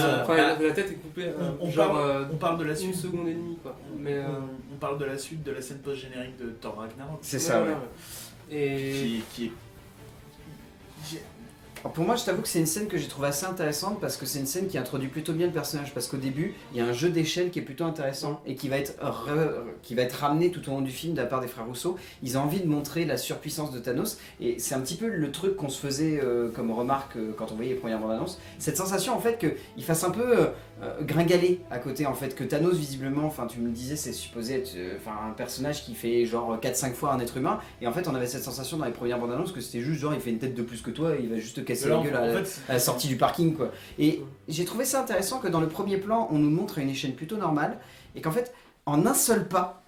j'ai- la tête est coupée. On parle de la une suite. seconde et demie, quoi. Mais On parle de la suite de la scène post-générique de Thor Ragnarok. c'est ça, ouais. Et Qui est. Alors, pour moi, je t'avoue que c'est une scène que j'ai trouvée assez intéressante parce que c'est une scène qui introduit plutôt bien le personnage. Parce qu'au début, il y a un jeu d'échelle qui est plutôt intéressant et qui va être ramené tout au long du film de la part des frères Rousseau. Ils ont envie de montrer la surpuissance de Thanos et c'est un petit peu le truc qu'on se faisait comme remarque quand on voyait les premières bandes annonces. Cette sensation en fait qu'il fasse un peu gringaler à côté en fait, que Thanos visiblement, enfin tu me le disais, c'est supposé être un personnage qui fait genre 4-5 fois un être humain et en fait on avait cette sensation dans les premières bandes annonces que c'était juste genre il fait une tête de plus que toi et il va juste te casser la gueule à la sortie du parking quoi. Et j'ai trouvé ça intéressant que dans le premier plan on nous montre une échelle plutôt normale et qu'en fait en un seul pas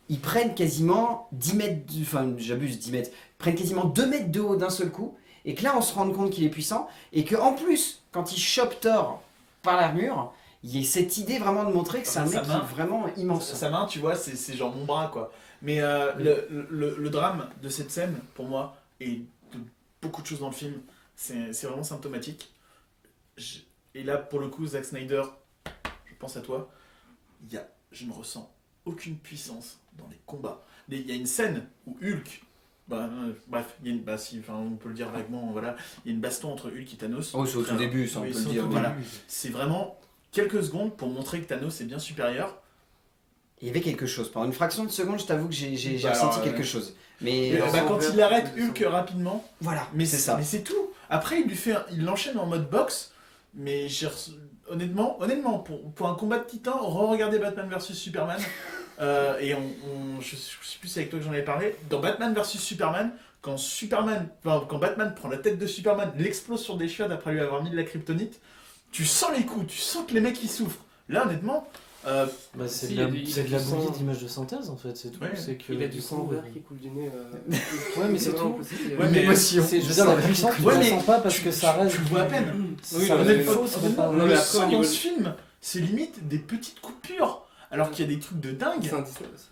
ils prennent quasiment 10 mètres, enfin j'abuse 10 mètres, prennent quasiment 2 mètres de haut d'un seul coup et que là on se rend compte qu'il est puissant et qu'en plus quand il chope Thor par l'armure il y a cette idée vraiment de montrer que c'est un mec qui est vraiment immense. Sa main, tu vois, c'est genre mon bras, quoi. Mais le drame de cette scène, pour moi, et de beaucoup de choses dans le film, c'est vraiment symptomatique. Et là, pour le coup, Zack Snyder, je pense à toi, je ne ressens aucune puissance dans les combats. Il y a une scène où Hulk... bref, il y a on peut le dire vaguement, voilà, il y a une baston entre Hulk et Thanos. Oh, c'est au tout début, ça on Oui, peut c'est le au dire. tout Voilà. début. C'est vraiment quelques secondes pour montrer que Thanos est bien supérieur. Il y avait quelque chose. Pendant une fraction de seconde, je t'avoue que j'ai Bah ressenti alors, quelque chose. Mais Quand il arrête Hulk rapidement, voilà, mais c'est ça. Mais c'est tout. Après, il l'enchaîne en mode boxe. Mais honnêtement, pour un combat de titans, re-regardez Batman vs Superman. Et je sais plus si c'est avec toi que j'en avais parlé. Dans Batman vs Superman, quand Batman prend la tête de Superman, l'explose sur des chiottes après lui avoir mis de la kryptonite, tu sens les coups, tu sens que les mecs ils souffrent. Là, honnêtement, c'est Si, de la, il y a c'est du de la sang. bouillie d'image de synthèse en fait, c'est tout. Ouais. C'est que, il a du coup, sang vert qui coule du nez. Ouais, mais c'est vraiment tout. possible. Ouais, mais émotion. Je veux dire, la puissance, tu Ouais, la mais sens pas parce que ça reste. tu le vois à peine. Oui, Ça non, reste mais faux, ça reste pas- Non, mais Le après, sang au niveau dans de- ce film, c'est limite des petites coupures. Alors qu'il y a des trucs de dingue. C'est un Disney aussi.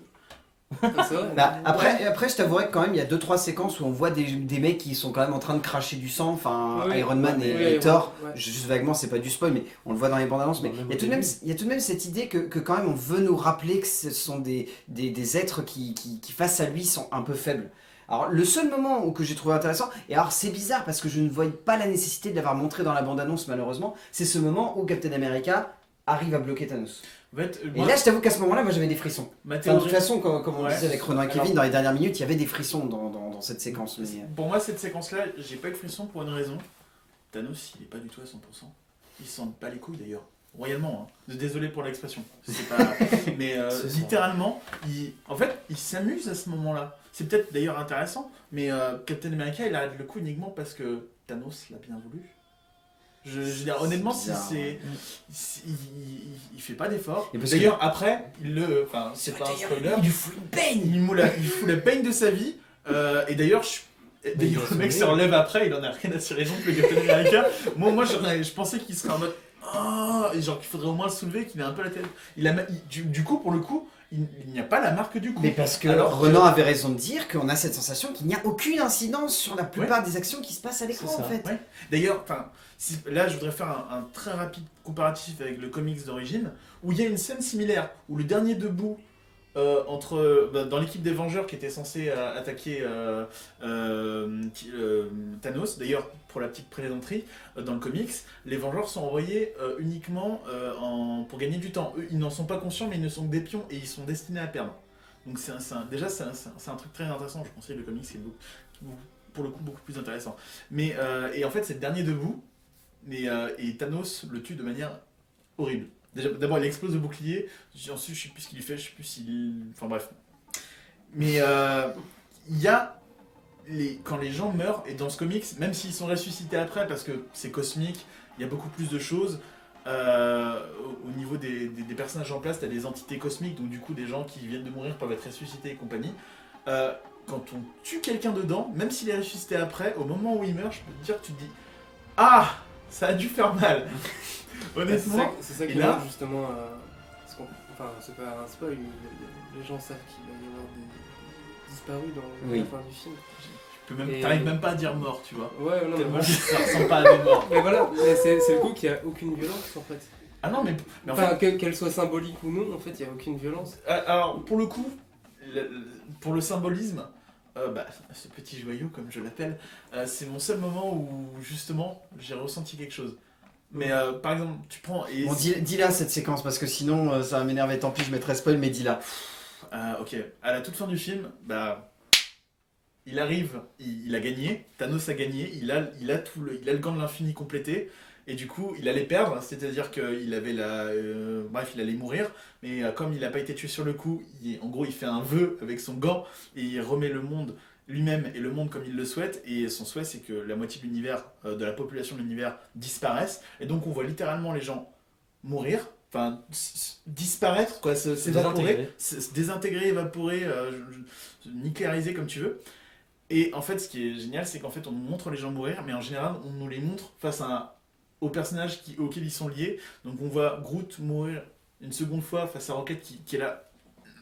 Ah, c'est vrai. Bah, après, je t'avouerais que quand même, il y a 2-3 séquences où on voit des mecs qui sont quand même en train de cracher du sang. Enfin, Oui, Iron Man ouais, et oui, Thor, ouais. juste vaguement, c'est pas du spoil, mais on le voit dans les bandes annonces. Mais Bah, même il y a au tout de même, début. il y a tout de même cette idée que quand même on veut nous rappeler que ce sont des êtres qui face à lui sont un peu faibles. Alors le seul moment où que j'ai trouvé intéressant, et alors c'est bizarre parce que je ne voyais pas la nécessité de l'avoir montré dans la bande-annonce malheureusement, c'est ce moment où Captain America arrive à bloquer Thanos. En fait, Et là je t'avoue qu'à ce moment-là, moi j'avais des frissons. ma Enfin, de théorie, toute façon, comme on Ouais. disait avec Renan et Kevin, Alors- dans les dernières minutes, il y avait des frissons dans cette séquence. Mais... pour moi, cette séquence-là, j'ai pas eu de frisson pour une raison. Thanos, il est pas du tout à 100%. Il s'en bat les couilles d'ailleurs. Royalement, hein. Désolé pour l'expression. C'est pas... Mais C'est ça. littéralement, en fait, il s'amuse à ce moment-là. C'est peut-être d'ailleurs intéressant, mais Captain America, il arrête le coup uniquement parce que Thanos l'a bien voulu. Je veux dire, honnêtement, C'est bizarre, il fait pas d'effort. Et parce D'ailleurs, après, enfin, c'est pas un spoiler. Il lui fout une baigne. Il fout la baigne de sa vie. Et d'ailleurs, il le mec a se relève après, il en a rien à cirer donc le Captain America. Moi je pensais qu'il serait en mode et genre qu'il faudrait au moins le soulever, qu'il ait un peu la tête. Du coup, pour le coup, il n'y a pas la marque du coup. Mais parce que Alors que- Renan avait raison de dire qu'on a cette sensation qu'il n'y a aucune incidence sur la plupart des actions qui se passent à l'écran C'est ça. en fait. Ouais. D'ailleurs, là je voudrais faire un très rapide comparatif avec le comics d'origine, où il y a une scène similaire, où le dernier debout dans l'équipe des Vengeurs qui était censée attaquer Thanos. D'ailleurs, pour la petite plaisanterie, dans le comics, les Vengeurs sont envoyés uniquement pour gagner du temps. Eux, ils n'en sont pas conscients, mais ils ne sont que des pions et ils sont destinés à perdre. Donc déjà, c'est un truc très intéressant. Je conseille le comics, c'est pour le coup beaucoup plus intéressant. Mais, et en fait, c'est le dernier debout, et Thanos le tue de manière horrible. D'abord, il explose le bouclier, ensuite, je sais plus ce qu'il lui fait, je sais plus s'il... Enfin bref. Mais il y a... Quand les gens meurent, et dans ce comics, même s'ils sont ressuscités après, parce que c'est cosmique, il y a beaucoup plus de choses. Au niveau des personnages en place, t'as des entités cosmiques, donc du coup, des gens qui viennent de mourir peuvent être ressuscités et compagnie. Quand on tue quelqu'un dedans, même s'il est ressuscité après, au moment où il meurt, je peux te dire, tu te dis « Ah, ça a dû faire mal !» Honnêtement, c'est ça qui là, marche justement. Enfin, c'est pas un spoil, mais les gens savent qu'il va y avoir des disparus dans la fin du film. T'arrives même pas à dire mort, tu vois. Ouais, non, mais Tellement voilà. ça ressemble pas à des morts. Mais voilà, c'est le coup qu'il n'y a aucune violence en fait. Ah non, mais en Enfin, fait, qu'elle soit symbolique ou non, en fait, il n'y a aucune violence. alors pour le coup, pour le symbolisme, ce petit joyau, comme je l'appelle, c'est mon seul moment où justement j'ai ressenti quelque chose. Mais par exemple, tu prends. Bon, dis-la cette séquence, parce que sinon ça va m'énerver. Tant pis, je mettrai spoil, mais dis-la. Ok, à la toute fin du film, il arrive, il a gagné, Thanos a gagné, il a le gant de l'infini complété, et du coup il allait perdre, c'est-à-dire qu'il avait il allait mourir, mais comme il n'a pas été tué sur le coup, en gros il fait un vœu avec son gant, et il remet le monde lui-même et le monde comme il le souhaite, et son souhait c'est que la moitié de l'univers, de la population de l'univers disparaisse, et donc on voit littéralement les gens mourir, enfin disparaître, quoi, s'évaporer, désintégrer, évaporer, nucléariser comme tu veux. Et en fait, ce qui est génial, c'est qu'en fait, on nous montre les gens mourir, mais en général, on nous les montre face aux personnages auxquels ils sont liés. Donc, on voit Groot mourir une seconde fois face à Rocket qui est là.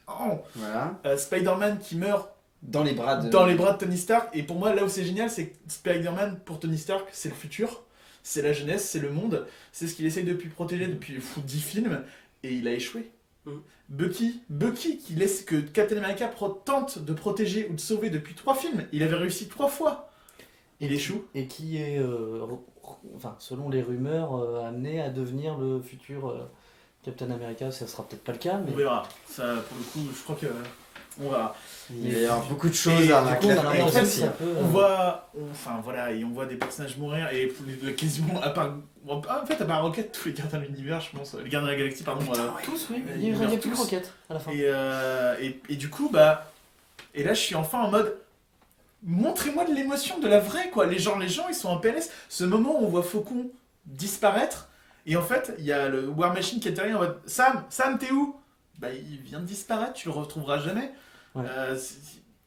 Oh, voilà. Spider-Man qui meurt dans les bras de Tony Stark. Et pour moi, là où c'est génial, c'est que Spider-Man, pour Tony Stark, c'est le futur, c'est la jeunesse, c'est le monde. C'est ce qu'il essaye de protéger depuis 10 films, et il a échoué. Bucky qui laisse que Captain America tente de protéger ou de sauver depuis 3 films. Il avait réussi 3 fois. Il échoue. Et qui est, selon les rumeurs, amené à devenir le futur Captain America. Ça sera peut-être pas le cas, mais... On verra. Ça, pour le coup, je crois que... On verra. Il va y avoir beaucoup de choses à et en fait, on voit des personnages mourir, et quasiment, à part Rocket, tous les gardiens de l'univers, je pense, les gardiens de la galaxie, pardon. Tous, oui. Il n'y a plus que Rocket à la fin. Et du coup, et là, je suis enfin en mode... Montrez-moi de l'émotion, de la vraie, quoi. Les gens, ils sont en PLS. Ce moment où on voit Faucon disparaître, et en fait, il y a le War Machine qui est derrière en mode Sam, t'es où ? Il vient de disparaître, tu le retrouveras jamais. Ouais.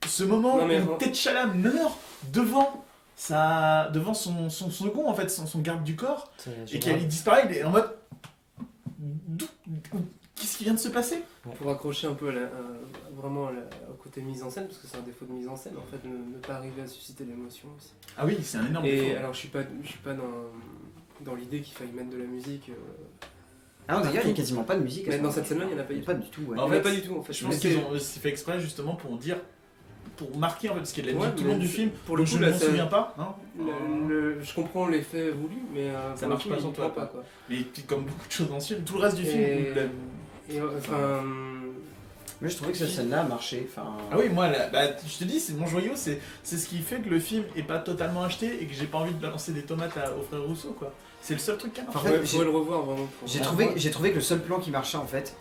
Ce moment où T'Challa meurt devant son second, en fait, son garde du corps, et qu'il disparaît, il est en mode qu'est-ce qui vient de se passer ? Pour accrocher un peu vraiment au côté mise en scène, parce que c'est un défaut de mise en scène, en fait, ne pas arriver à susciter l'émotion aussi. Ah oui, c'est un énorme défaut. Et alors, je suis pas dans l'idée qu'il faille mettre de la musique. Ah non, d'ailleurs, il n'y a quasiment pas de musique. Mais dans cette scène-là, il n'y en a pas du tout. Ouais. En fait, pas du tout, en fait. Je pense qu'ils ont fait exprès justement pour marquer, en fait, parce qu'il y a de la musique tout le long du film. Pour le coup, je ne m'en souviens pas. Non, je comprends l'effet voulu, mais ça marche pas sur toi, quoi. Mais comme beaucoup de choses dans ce film, tout le reste du film. Mais je trouvais que cette scène-là a marché. Ah oui, moi, je te dis, c'est mon joyau, c'est ce qui fait que le film est pas totalement acheté et que j'ai pas envie de lancer des tomates au frère Rousseau, quoi. C'est le seul truc qui a marché. En fait, j'ai le revoir vraiment. J'ai trouvé que le seul plan qui marchait en fait,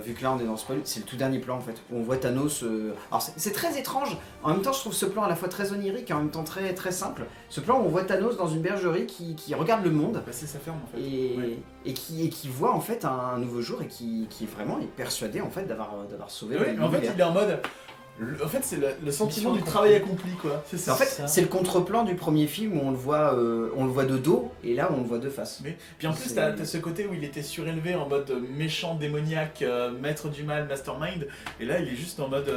vu que là on est dans le spoil, c'est le tout dernier plan en fait, où on voit Thanos. Alors c'est très étrange. En même temps, je trouve ce plan à la fois très onirique et en même temps très très simple. Ce plan où on voit Thanos dans une bergerie qui regarde le monde. C'est sa ferme en fait. Et qui voit en fait un nouveau jour et qui vraiment est persuadé en fait d'avoir sauvé. Oui, mais en fait, il est en mode. En fait, c'est le sentiment du travail accompli, quoi. C'est ça. En fait, c'est le contre-plan du premier film où on le voit de dos, et là on le voit de face. Mais puis en plus, t'as ce côté où il était surélevé en mode méchant, démoniaque, maître du mal, mastermind, et là il est juste en mode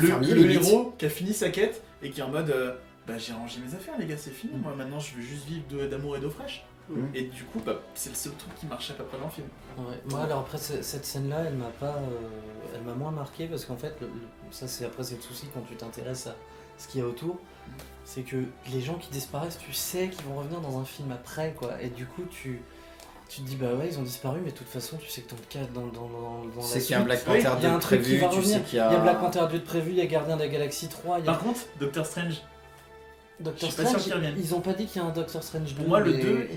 le héros qui a fini sa quête et qui est en mode j'ai rangé mes affaires, les gars, c'est fini. Moi maintenant, je veux juste vivre d'amour et d'eau fraîche. Et du coup, bah, c'est le seul truc qui marche à peu près dans le film. Ouais. Moi, alors après, cette scène-là, elle m'a pas, elle m'a moins marqué parce qu'en fait, ça c'est après c'est le souci quand tu t'intéresses à ce qu'il y a autour, c'est que les gens qui disparaissent, tu sais qu'ils vont revenir dans un film après, quoi. Et du coup, tu te dis bah ouais, ils ont disparu, mais de toute façon, tu sais que dans le cas, dans Tu la sais suite, qu'il y a un Black il y Panther a 2 un truc qui prévu, va tu sais revenir. qu'il y a... Il y a Black Panther 2 de prévu, il y a Gardien de la Galaxie 3, il y a Par contre, Doctor Strange, Doctor je suis pas sûr Strange. qu'il revienne. Ils ont pas dit qu'il y a un Doctor Strange 2. Pour moi, le mais- 2,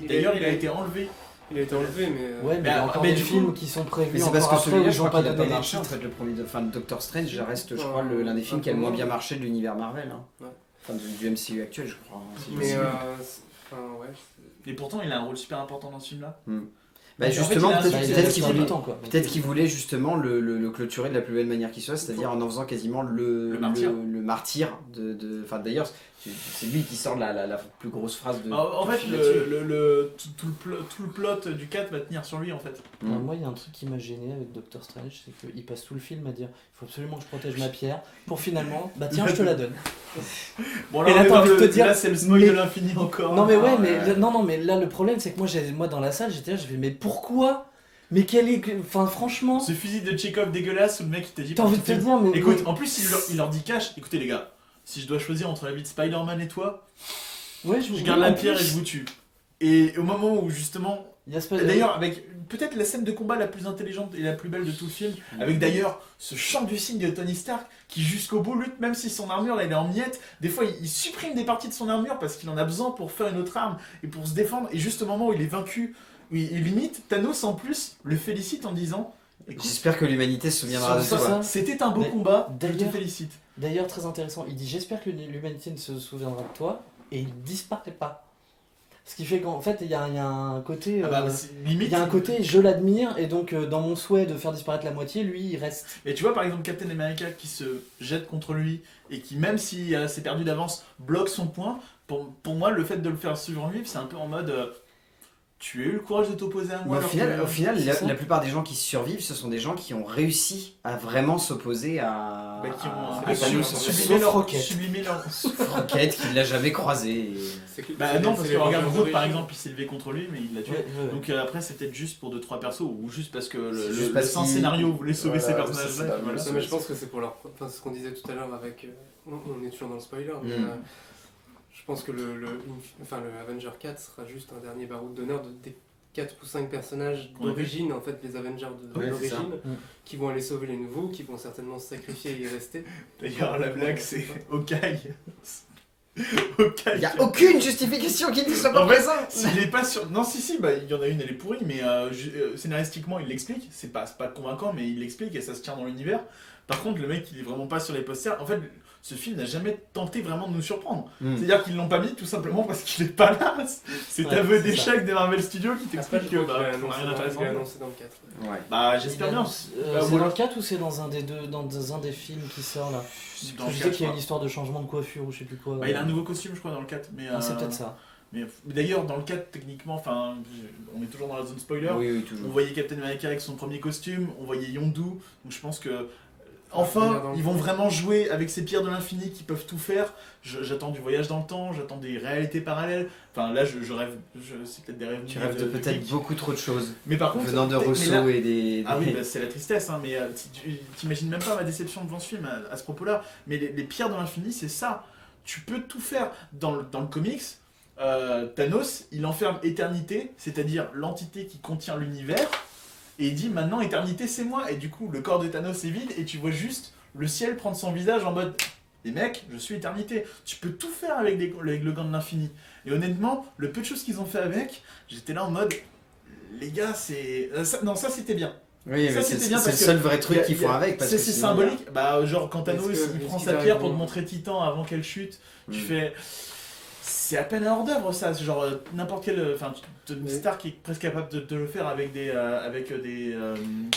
d'ailleurs, il a été enlevé. Il a été enlevé, mais. Ouais, mais il y a encore mais des du coup- films qui sont prévus Mais c'est encore parce que après celui-là, où je ils ont crois pas qu'il a pas donné les marché, en titres. fait, le premier Enfin, Doctor Strange, ça reste, je Ouais. crois, l'un des films qui a le moins bien Ouais. marché de l'univers Marvel. Hein. Ouais. Enfin, du MCU actuel, je crois. Hein, si je me Mais. souviens. Enfin, ouais. Et pourtant, il a un rôle super important dans ce film-là. Bah en fait, justement, il a un peut-être succès peut-être de qu'il temps en voulait, temps, quoi. peut-être qu'il voulait justement le clôturer de la plus belle manière qui soit, c'est-à-dire en faisant quasiment le martyr de... Enfin d'ailleurs, c'est lui qui sort la plus grosse phrase de... En fait, du film là-dessus. tout le plot du 4 va tenir sur lui, en fait. Alors, moi, il y a un truc qui m'a gêné avec Doctor Strange, c'est qu'il passe tout le film à dire il faut absolument que je protège ma pierre, pour finalement, bah tiens, je te la donne. Bon, Et là, on est t'as dans envie de te dire, là, c'est le spoil mais- de l'infini encore. Non, mais ouais, Ah, mais ouais. non, mais là, le problème, c'est que moi dans la salle, j'étais là, je fais mais pourquoi? Mais quel est. Enfin, franchement, Ce fusil de Chekhov dégueulasse où le mec il t'a dit. t'as envie de te dire, mais. Écoute, en plus, il leur dit cash. Écoutez, les gars, si je dois choisir entre la vie de Spider-Man et toi, Ouais, je garde la pierre et je vous tue. Et au moment où justement. Il y a ce D'ailleurs, avec peut-être la scène de combat la plus intelligente et la plus belle de tout le film, avec d'ailleurs ce chant du cygne de Tony Stark qui jusqu'au bout lutte, même si son armure là, elle est en miettes. Des fois, il supprime des parties de son armure parce qu'il en a besoin pour faire une autre arme et pour se défendre. Et juste au moment où il est vaincu, où il limite, Thanos en plus le félicite en disant écoute, J'espère que l'humanité se souviendra de C'est toi. ça. c'était un beau Mais combat, je te d'ailleurs- félicite. D'ailleurs, très intéressant, il dit j'espère que l'humanité ne se souviendra de toi, et il disparaît pas. Ce qui fait qu'en fait, il y a un côté. Ah bah, c'est limite. Il y a un côté je l'admire, et donc dans mon souhait de faire disparaître la moitié, lui il reste. Et tu vois par exemple Captain America qui se jette contre lui et qui même si c'est perdu d'avance bloque son point, pour moi le fait de le faire survivre c'est un peu en mode tu as eu le courage de t'opposer à moi. Mais alors au final, c'est ça. la plupart des gens qui survivent, ce sont des gens qui ont réussi à vraiment s'opposer à... Bah, qui ont à Thanos, en fait. sublimé leur Rocket qu'il n'a jamais croisé. Bah non parce que regarde Groot par exemple il s'est levé contre lui mais il l'a tué. Ouais. Donc après c'est peut-être juste pour 2-3 persos ou juste parce que C'est le juste parce sens qu'il- scénario voulait sauver Voilà, ces personnages c'est là. ça, Voilà. oui, Non, mais je pense que c'est pour leur. Enfin, c'est ce qu'on disait tout à l'heure avec. On est toujours dans le spoiler, mais je pense que le Avenger 4 sera juste un dernier baroud d'honneur des 4 ou 5 personnages Qu'on a vu. d'origine, en fait, les Avengers Ouais, c'est ça. d'origine, Mm. qui vont aller sauver les nouveaux, qui vont certainement se sacrifier et y rester. D'ailleurs la blague c'est Hawkeye. Il Hawkeye. n'y a aucune justification qui ne soit pas En fait, présente. S'il est pas sur. Non, si, bah, il y en a une, elle est pourrie, mais scénaristiquement, il l'explique. C'est pas convaincant, mais il l'explique et ça se tient dans l'univers. Par contre, le mec, il est vraiment pas sur les posters. En fait, ce film n'a jamais tenté vraiment de nous surprendre. C'est-à-dire qu'ils l'ont pas mis tout simplement parce qu'il est pas là. C'est Ouais, aveu c'est d'échec des Marvel Studios qui Après, t'explique je que crois bah, qu'il on a rien va d'intéressant. annoncer dans le 4. Ouais. Bah, j'espère bien. C'est Bah, dans voilà. le 4 ou c'est dans un des deux, dans un des films qui sort là? Dans le Je sais 4, qu'il y a je une histoire de changement de coifure ou je sais plus quoi. crois. Bah, il a un nouveau costume, je crois, dans le 4. Mais, Ah, c'est peut-être ça. mais d'ailleurs, dans le 4, techniquement, enfin, on est toujours dans la zone spoiler. Oui, On toujours. voyait Captain America avec son premier costume, on voyait Yondu, donc je pense que venir enfin dans le ils vont film. vraiment jouer avec ces pierres de l'infini qui peuvent tout faire. J'attends du voyage dans le temps, j'attends des réalités parallèles. Enfin là je rêve, c'est peut-être des rêves. Tu rêves de du peut-être geek. beaucoup trop de choses. Mais par contre, Venant de mais Rousseau là- et des... ah oui, bah, c'est la tristesse, hein, mais t'imagines même pas ma déception devant ce film à ce propos-là. Mais les pierres de l'infini, c'est ça. Tu peux tout faire. Dans le comics, Thanos, il enferme Éternité, c'est-à-dire l'entité qui contient l'univers, et il dit maintenant Éternité c'est moi. Et du coup, le corps de Thanos est vide, et tu vois juste le ciel prendre son visage en mode les mecs, je suis Éternité. Tu peux tout faire avec le gant de l'infini. Et honnêtement, le peu de choses qu'ils ont fait avec, j'étais là en mode les gars, c'est. Non, ça c'était bien. Oui, Ça, mais c'était c'est bien c'est le parce que seul vrai truc y a- qu'ils y a- font avec. parce C'est que sinon, symbolique. Bah, genre quand Thanos Est-ce que- il est-ce prend qu'ils sa pierre arriveront- pour te montrer Titan avant qu'elle chute, tu Mm. fais. C'est à peine un hors-d'œuvre ça. C'est genre n'importe quel. Enfin, Tony Mais- Stark est presque capable de le faire avec des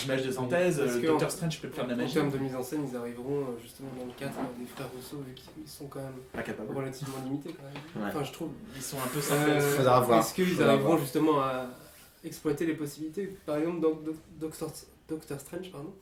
images de synthèse. Est-ce que Doctor en- Strange peut faire de la En magie. termes de mise en scène, ils arriveront justement dans le 4 des frères Rousseau, vu qu'ils sont quand même Pas capable. relativement limités quand même. Ouais. Enfin, je trouve. Ils sont un peu synthèse. Faudra voir. Est-ce qu'ils Faudra arriveront voir. justement à exploiter les possibilités? Par exemple, dans Doctor Strange, pardon,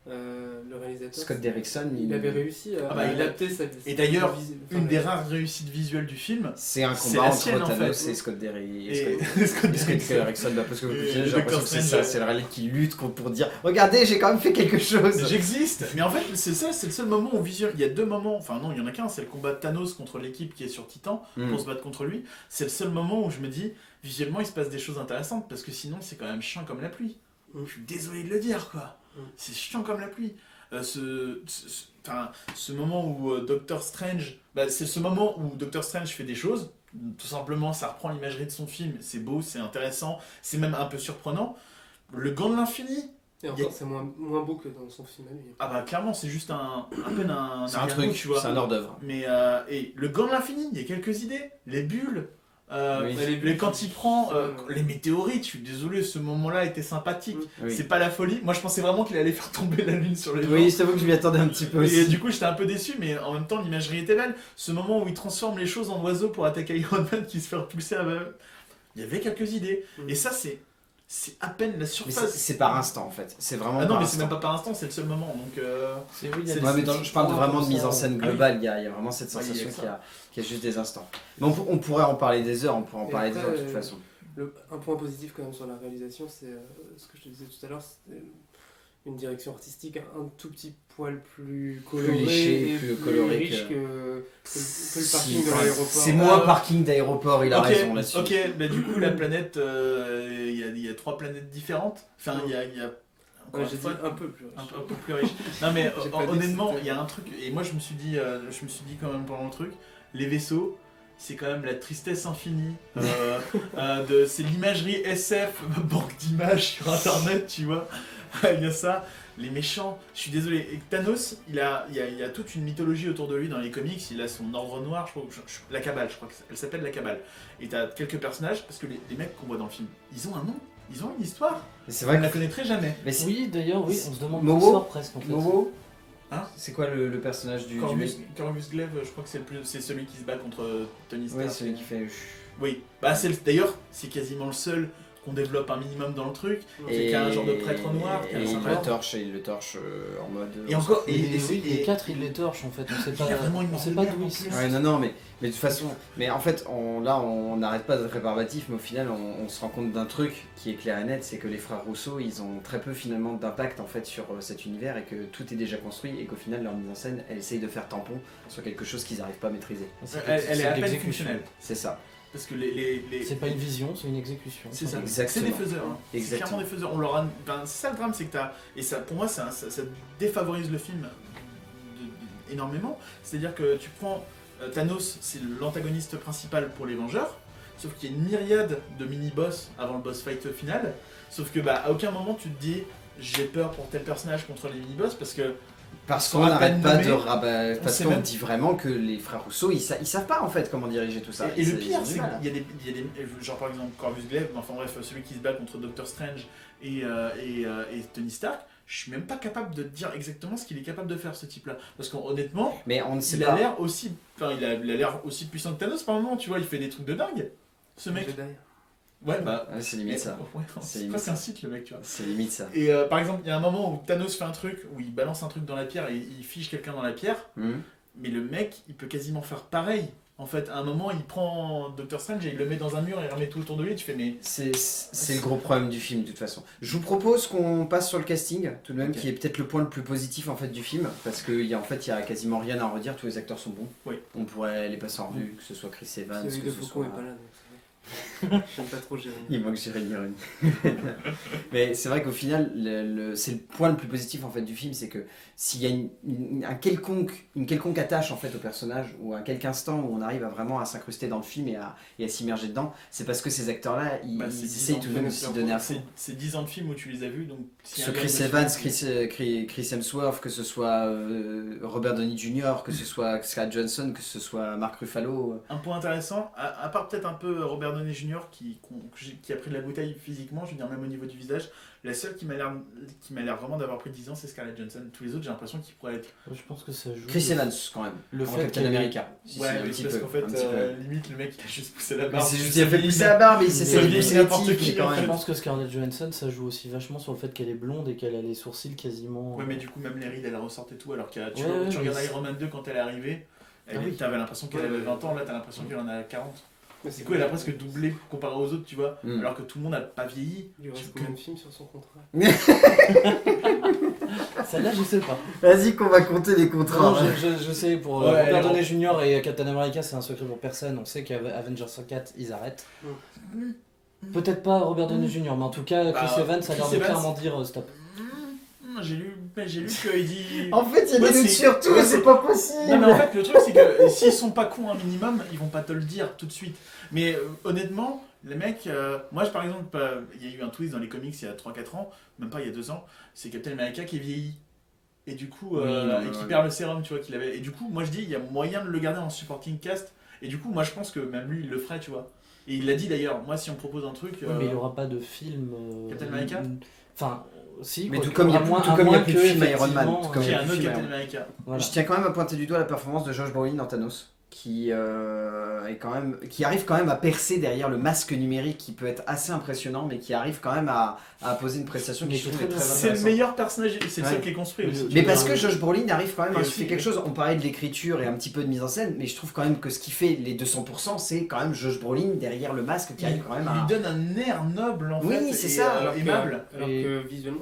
le réalisateur. Scott Derrickson, Il avait réussi à Ah bah, il a- adapter sa. Et d'ailleurs, enfin, une des rares réussites visuelles du film, c'est un c'est combat la entre sienne, en Thanos fait. et Scott Derrickson. et Scott Derrickson. Derrickson, parce que Et j'ai Doctor l'impression que c'est Strange. ça, c'est le réel qui lutte pour dire regardez, j'ai quand même fait quelque chose. J'existe, mais en fait c'est ça, c'est le seul moment où visuel. Il y a deux moments, enfin non, il y en a qu'un, c'est le combat de Thanos contre l'équipe qui est sur Titan pour se battre contre lui. C'est le seul moment où je me dis visuellement il se passe des choses intéressantes parce que sinon c'est quand même chiant comme la pluie. Je suis désolé de le dire quoi, c'est chiant comme la pluie. Ce moment où Doctor Strange, c'est ce moment où Doctor Strange fait des choses. Tout simplement, ça reprend l'imagerie de son film. C'est beau, c'est intéressant, c'est même un peu surprenant. Le gant de l'infini. Et encore, c'est moins beau que dans son film à lui. Ah bah clairement, c'est juste à peine un C'est un arrière-goût, truc, tu vois. c'est un hors d'œuvre. Mais et le gant de l'infini, il y a quelques idées. Les bulles. Oui. Quand il prend les météorites, je suis désolé, ce moment-là était sympathique. Oui. C'est pas la folie. Moi, je pensais vraiment qu'il allait faire tomber la lune sur les gens. Oui, je t'avoue que je m'y attendais un petit peu Et aussi. du coup, j'étais un peu déçu, mais en même temps, l'imagerie était belle. Ce moment où il transforme les choses en oiseaux pour attaquer Iron Man qui se fait repulser il y avait quelques idées. Et ça, c'est à peine la Mais surface. c'est par instant en fait. C'est vraiment Ah non, par mais c'est instant. même pas par instant, c'est le seul moment. Donc, C'est oui, il y a c'est- des Ouais, mais petits je parle points vraiment de comme mise ça. en scène Ah oui. globale, il y a vraiment cette Ouais, il y a sensation que ça. qu'il y a juste des instants. Mais on pourrait en parler des heures, on pourrait en Et parler des après, heures de toute façon. Un point positif quand même sur la réalisation, c'est ce que je te disais tout à l'heure, c'est une direction artistique un tout petit poil plus colorée léché, et plus coloré riche que- que le Si, parking de enfin, l'aéroport. C'est moins parking d'aéroport, il a ok, raison là-dessus. ok, bah du coup, la planète, il y a 3 planètes différentes. Enfin, il y a encore Ouais, une j'ai dit fois, un peu plus riche. un peu plus riche. Non mais J'ai pas dit honnêtement, que il y a un truc, et moi je me suis dit quand même pendant le truc, les vaisseaux, c'est quand même la tristesse infinie. C'est l'imagerie SF, banque d'images sur internet, tu vois. Il y a ça. Les méchants, je suis désolé. Et Thanos, il y a toute une mythologie autour de lui dans les comics. Il a son ordre noir, je crois, la Cabale, je crois qu'elle s'appelle la Cabale. Et t'as quelques personnages, parce que les mecs qu'on voit dans le film, ils ont un nom, ils ont une histoire. Mais c'est On vrai ne la que connaîtrait jamais. mais c'est- Oui, d'ailleurs, oui, on se demande Momo l'histoire presque en fait. Momo, Hein c'est quoi le personnage du Corvus Glaive, je crois que c'est celui qui se bat contre Tony Stark. Ouais, celui qui fait. Oui, bah d'ailleurs, c'est quasiment le seul qu'on développe un minimum dans le truc. C'est qu'un genre de prêtre noir qui a Et un il symbole. le torche en mode. Et encore, Et, oui, les 4 ils les torchent en fait, on sait Il y a vraiment une on sait pas lumière d'où en ils sont. plus. Ouais, non, mais de toute façon, mais en fait, on n'arrête pas d'être rébarbatif, mais au final, on se rend compte d'un truc qui est clair et net, c'est que les frères Rousseau, ils ont très peu finalement d'impact en fait sur cet univers et que tout est déjà construit et qu'au final, leur mise en scène, elle essaye de faire tampon sur quelque chose qu'ils n'arrivent pas à maîtriser. Elle est à peine l'exécution. fonctionnelle. C'est ça. Parce que les... C'est pas une vision, c'est une exécution. C'est ça, Exactement. c'est des faiseurs. Hein. C'est Exactement. clairement des faiseurs. On leur a... c'est ça le drame, c'est que t'as... Et ça, pour moi, ça défavorise le film énormément. C'est-à-dire que tu prends Thanos, c'est l'antagoniste principal pour les Vengeurs. Sauf qu'il y a une myriade de mini-boss avant le boss fight final. Sauf que à aucun moment tu te dis j'ai peur pour tel personnage contre les mini-boss parce que Parce On qu'on a n'arrête peine pas nommé, de rabattre. Parce sait qu'on même- dit vraiment que les frères Rousseau, ils savent pas en fait comment diriger tout ça. Et le Ils pire, ont du c'est mal. qu'il y a des. Genre par exemple Corvus Glaive, enfin bref, celui qui se bat contre Doctor Strange et Tony Stark, je suis même pas capable de te dire exactement ce qu'il est capable de faire ce type-là. Parce qu'honnêtement, Mais on ne sait il pas. a l'air aussi. Enfin, il a l'air aussi puissant que Thanos par moment, tu vois, il fait des trucs de dingue. Ce mec. Jedi. Ouais, bah. Ouais, c'est limite ça. Ouais, C'est c'est limite presque ça. un site le mec, tu vois. C'est limite ça. Et par exemple, il y a un moment où Thanos fait un truc, où il balance un truc dans la pierre et il fiche quelqu'un dans la pierre, Hmm. mais le mec, il peut quasiment faire pareil. En fait, à un moment, il prend Doctor Strange et il le met dans un mur et il remet tout autour de lui, tu fais mais... C'est le gros problème du film de toute façon. Je vous propose qu'on passe sur le casting, tout de même, Ok. qui est peut-être le point le plus positif en fait du film, parce qu'il y a quasiment rien à en redire, tous les acteurs sont bons. Oui. On pourrait les passer en revue, que ce soit Chris Evans, Celui que de ce Foucault soit... est pas là, donc ça va. J'aime pas trop Jérémy. Il manque Jérémy Irene. Mais c'est vrai qu'au final, c'est le point le plus positif en fait du film, c'est que s'il y a une quelconque attache en fait au personnage, ou à quelque instant où on arrive à vraiment à s'incruster dans le film et à s'immerger dedans, c'est parce que ces acteurs-là, ils c'est 10 essayent ans tout de de même de film, s'y donner à fond. C'est 10 ans de film où tu les as vus, donc... si Ce un gars Chris me Evans, suit- Chris Hemsworth, que ce soit Robert Downey Jr., que ce soit Scarlett Johansson, que ce soit Mark Ruffalo. Un point intéressant, à part peut-être un peu Robert Downey Jr. qui a pris de la bouteille physiquement, je veux dire même au niveau du visage. La seule qui m'a l'air vraiment d'avoir pris 10 ans, c'est Scarlett Johansson. Tous les autres, j'ai l'impression qu'ils pourraient être. Je pense que ça joue. Chris Evans, quand même. Le en fait Captain qu'elle- America. Si, Ouais, si, un mais petit parce peu. qu'en fait, un petit peu. limite, le mec, il a juste poussé la Mais barbe. c'est juste qu'il a fait pousser la barbe et il s'est C'est fait pousser les n'importe tifs, qui, mais quand en fait. Je même. pense que Scarlett Johansson, ça joue aussi vachement sur le fait qu'elle est blonde et qu'elle a les sourcils quasiment. Ouais, mais du coup, même les rides, elle ressortait tout. Alors que tu Ouais, regardes mais Iron Man 2 quand elle est arrivée, Ah oui. t'avais l'impression qu'elle Ouais, avait ouais. 20 ans, là, t'as l'impression qu'elle en a 40. Mais Du coup, elle a presque doublé comparé aux autres, tu vois. Mm. Alors que tout le monde n'a pas vieilli. Il lui reste Que- combien de films sur son contrat? Celle-là, je sais pas. Vas-y qu'on va compter les Non, contrats. je sais, pour Ouais, Robert alors- Downey Jr. et Captain America, c'est un secret pour personne. On sait qu'Avengers 4, ils arrêtent. Peut-être pas Robert Downey Jr., mais en tout cas, Chris Bah, Evans a l'air Chris de Evans. clairement dire stop. J'ai lu qu'il dit. En fait, il y a Ouais, des doutes c'est- sur tout, ouais, c'est c'est- pas possible. Non mais en fait le truc c'est que s'ils sont pas cons un minimum, ils vont pas te le dire tout de suite. Mais honnêtement, les mecs, moi par exemple, il y a eu un twist dans les comics il y a 3-4 ans, même pas il y a 2 ans, c'est Captain America qui est vieilli. Et du coup, Oui, non, et qui ouais. perd le sérum, tu vois, qu'il avait. Et du coup, moi je dis, il y a moyen de le garder en supporting cast. Et du coup, moi je pense que même lui il le ferait, tu vois. Et il l'a dit d'ailleurs, moi si on me propose un truc. Oui, mais il n'y aura pas de film. Captain America Enfin, si. Mais quoi, tout comme il y a à plus- moins- tout à comme il y a moins plus de que, film Iron Man, effectivement, tout comme Qui est un plus autre film, Captain hein. America. voilà. Je tiens quand même à pointer du doigt la performance de Josh Brolin dans Thanos, qui arrive quand même à percer derrière le masque numérique qui peut être assez impressionnant, mais qui arrive quand même à poser une prestation Mais qui je trouve c'est est très très bien. C'est le intéressante. meilleur personnage, c'est le Ouais. seul qui est construit Mais aussi. le- Mais Tu parce veux que dire- Josh Brolin arrive quand même Et à aussi- faire quelque chose, on parlait de l'écriture et un petit peu de mise en scène, mais je trouve quand même que ce qui fait les 200%, c'est quand même Josh Brolin derrière le masque qui arrive quand même Il à... lui donne un air noble en Oui, fait. c'est et, ça. Alors aimable. alors Et- que visuellement,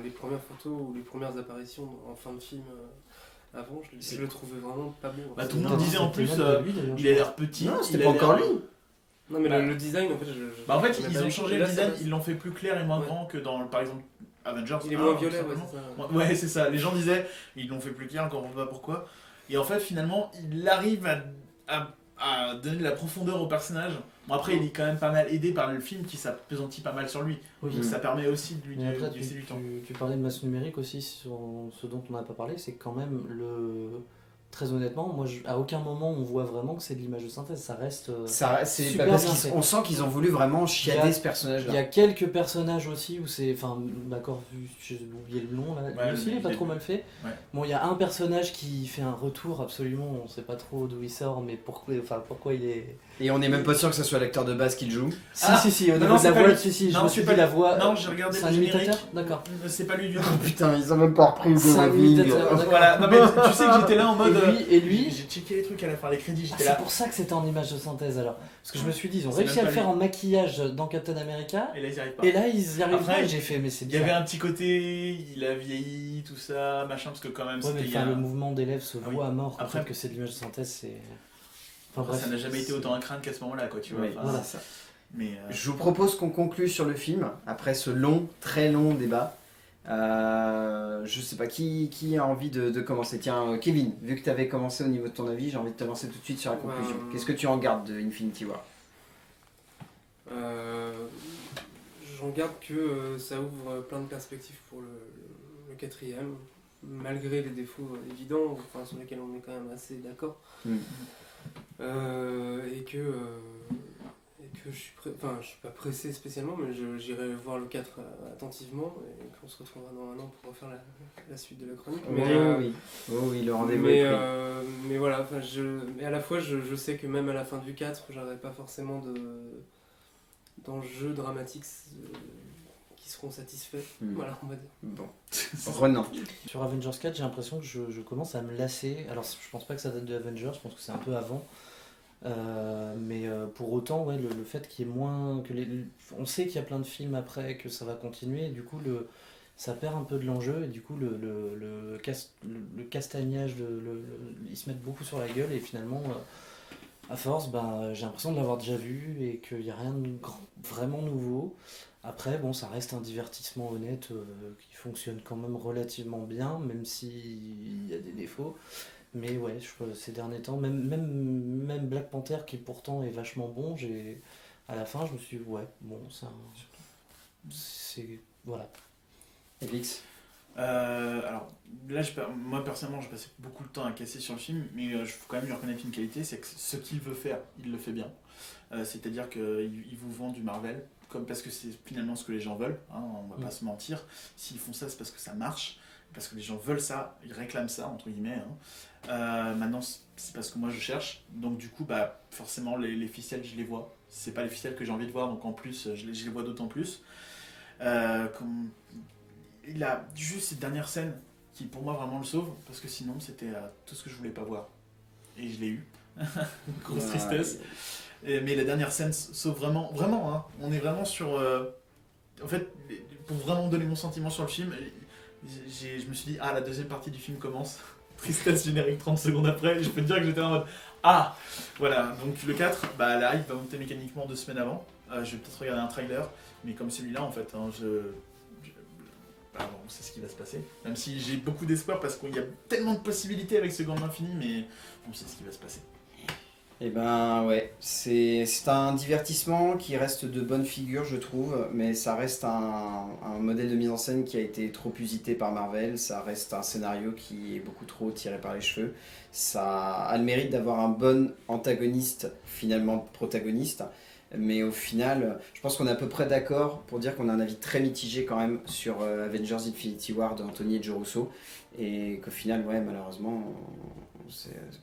les premières photos ou les premières apparitions en fin de film avant, je le trouvais vraiment pas beau. Bah, C'est- tout le monde Non, disait en c'était plus, même pas lui, d'ailleurs, il je a crois. l'air petit. Non, il c'était a pas l'air- encore lui. Non, mais Bah. le design, en fait, Bah en fait, je l'ai ils pas ont vu. changé Et le là, design, ça- ils l'ont fait plus clair et moins Ouais. grand que dans, par exemple, Avengers. Il est 1, moins tout violet, ouais, simplement. c'est ça. Ouais, c'est ça. Les gens disaient, ils l'ont fait plus clair, encore on ne voit pas pourquoi. Et en fait, finalement, il arrive à donner de la profondeur au personnage. Bon, après, il est quand même pas mal aidé par le film qui s'appesantit pas mal sur lui. Oui. Donc ça permet aussi de lui Mais après, laisser du temps. tu parlais de masse numérique aussi, sur ce dont on n'a pas parlé, c'est quand même le. Très honnêtement, moi, à aucun moment on voit vraiment que c'est de l'image de synthèse, ça reste. Ça, c'est Super parce bien qu'on fait. sent qu'ils ont voulu vraiment Il y chiader a- ce personnage-là. Il y a quelques personnages aussi où c'est. Enfin, d'accord, j'ai oublié le nom là. Ouais, Lui aussi, il est pas il est- trop mal fait. Ouais. Bon, il y a un personnage qui fait un retour absolument, on sait pas trop d'où il sort, mais pourquoi il est. Et on n'est même pas sûr que ce soit l'acteur de base qui le joue. Si, au non, niveau non, de c'est la pas voix, lui. si, je Non, me c'est suis pas dit la lui. voix. Non, j'ai regardé C'est le un générique. imitateur. D'accord. C'est pas lui du tout. Oh putain, ils ont même pas repris C'est un imitateur, d'accord. Voilà, non mais tu sais que j'étais là en mode. Et lui, J'ai checké les trucs à la fin, les crédits, ah, j'étais c'est là. pour ça que c'était en image de synthèse alors. Parce que je me suis dit, ils ont C'est réussi à même le pas faire lui. en maquillage dans Captain America, Et là, ils y arrivent pas. et là ils y arrivent Après, pas, et j'ai fait, mais c'est Il y avait bizarre. un petit côté, il a vieilli, tout ça, machin, parce que quand même, Ouais, mais c'était. il y a- enfin, le mouvement des lèvres se Ah voit oui. à mort. Après- En fait, que c'est de l'image de synthèse, c'est. Enfin, Après, ça n'a jamais été c'est- autant un crâne qu'à ce moment-là, quoi, tu vois. Oui, enfin, voilà. c'est ça. Mais. Je vous propose qu'on conclue sur le film, après ce long, très long débat. Je sais pas, qui a envie de commencer? Tiens, Kevin, vu que tu avais commencé au niveau de ton avis, j'ai envie de te lancer tout de suite sur la conclusion. Qu'est-ce que tu en gardes de Infinity War? J'en garde que ça ouvre plein de perspectives pour le quatrième, malgré les défauts évidents, enfin, sur lesquels on est quand même assez d'accord. Mm. Et que je suis je suis pas pressé spécialement, mais j'irai voir le 4 attentivement et qu'on se retrouvera dans un an pour refaire la suite de la chronique. Oui, oui, le rendez-vous Mais, est pris. mais voilà, mais à la fois je sais que même à la fin du 4, j'aurai pas forcément d'enjeux dramatiques qui seront satisfaits. Mm. Voilà, on va dire. Bon, Renan. Sur Avengers 4, j'ai l'impression que je commence à me lasser. Alors, je pense pas que ça date de Avengers, je pense que c'est un peu avant. Mais pour autant, ouais, le fait qu'il y ait moins. On sait qu'il y a plein de films après, que ça va continuer, et du coup, ça perd un peu de l'enjeu, et du coup, le castagnage, ils se mettent beaucoup sur la gueule, et finalement, à force, j'ai l'impression de l'avoir déjà vu, et qu'il n'y a rien de vraiment nouveau. Après, bon, ça reste un divertissement honnête qui fonctionne quand même relativement bien, même s'il y a des défauts. Mais ouais, ces derniers temps, même Black Panther, qui pourtant est vachement bon, à la fin, je me suis dit, ouais, bon, c'est. Voilà. Elix. Alors là, moi personnellement, j'ai passé beaucoup de temps à casser sur le film, mais il faut quand même lui reconnaître une qualité, c'est que ce qu'il veut faire, il le fait bien. C'est-à-dire qu'il vous vend du Marvel, parce que c'est finalement ce que les gens veulent, hein, on va pas se mentir. S'ils font ça, c'est parce que ça marche, parce que les gens veulent ça, ils réclament ça, entre guillemets. Hein. Maintenant, c'est parce que moi je cherche, donc du coup, bah, forcément, les ficelles, je les vois. C'est pas les ficelles que j'ai envie de voir, donc en plus, je les vois d'autant plus. Il a juste cette dernière scène qui pour moi vraiment le sauve, parce que sinon c'était tout ce que je voulais pas voir. Et je l'ai eu. Grosse tristesse. Mais la dernière scène sauve vraiment, vraiment, hein. On est vraiment sur... En fait, pour vraiment donner mon sentiment sur le film, je me suis dit, la deuxième partie du film commence. Tristesse générique 30 secondes après, je peux te dire que j'étais en mode voilà, donc le 4, bah là il va monter mécaniquement 2 semaines avant. Je vais peut-être regarder un trailer, mais comme celui-là en fait, hein, on sait ce qui va se passer. Même si j'ai beaucoup d'espoir parce qu'il y a tellement de possibilités avec ce Gant de l'Infini, mais on sait ce qui va se passer. Et ben ouais, c'est un divertissement qui reste de bonne figure je trouve, mais ça reste un modèle de mise en scène qui a été trop usité par Marvel, ça reste un scénario qui est beaucoup trop tiré par les cheveux, ça a le mérite d'avoir un bon antagoniste, finalement protagoniste, mais au final, je pense qu'on est à peu près d'accord pour dire qu'on a un avis très mitigé quand même sur Avengers Infinity War de Anthony et Joe Russo, et qu'au final, ouais, malheureusement,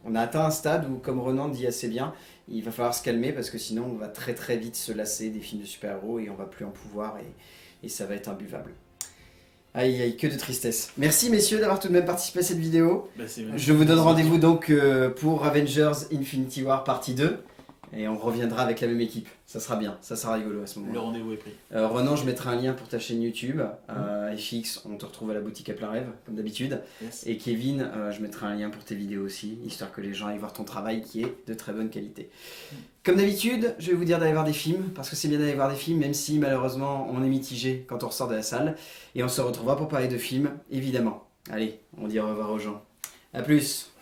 on a atteint un stade où, comme Renan dit assez bien, il va falloir se calmer parce que sinon on va très très vite se lasser des films de super-héros et on va plus en pouvoir et ça va être imbuvable. Aïe aïe, que de tristesse. Merci messieurs d'avoir tout de même participé à cette vidéo. Je vous donne rendez-vous donc pour Avengers Infinity War partie 2. Et on reviendra avec la même équipe. Ça sera bien, ça sera rigolo à ce moment-là. Le rendez-vous est pris. Renan, je mettrai un lien pour ta chaîne YouTube. FX, on te retrouve à la boutique à plein rêve, comme d'habitude. Yes. Et Kevin, je mettrai un lien pour tes vidéos aussi, histoire que les gens aillent voir ton travail qui est de très bonne qualité. Comme d'habitude, je vais vous dire d'aller voir des films, parce que c'est bien d'aller voir des films, même si malheureusement on est mitigé quand on ressort de la salle. Et on se retrouvera pour parler de films, évidemment. Allez, on dit au revoir aux gens. A plus.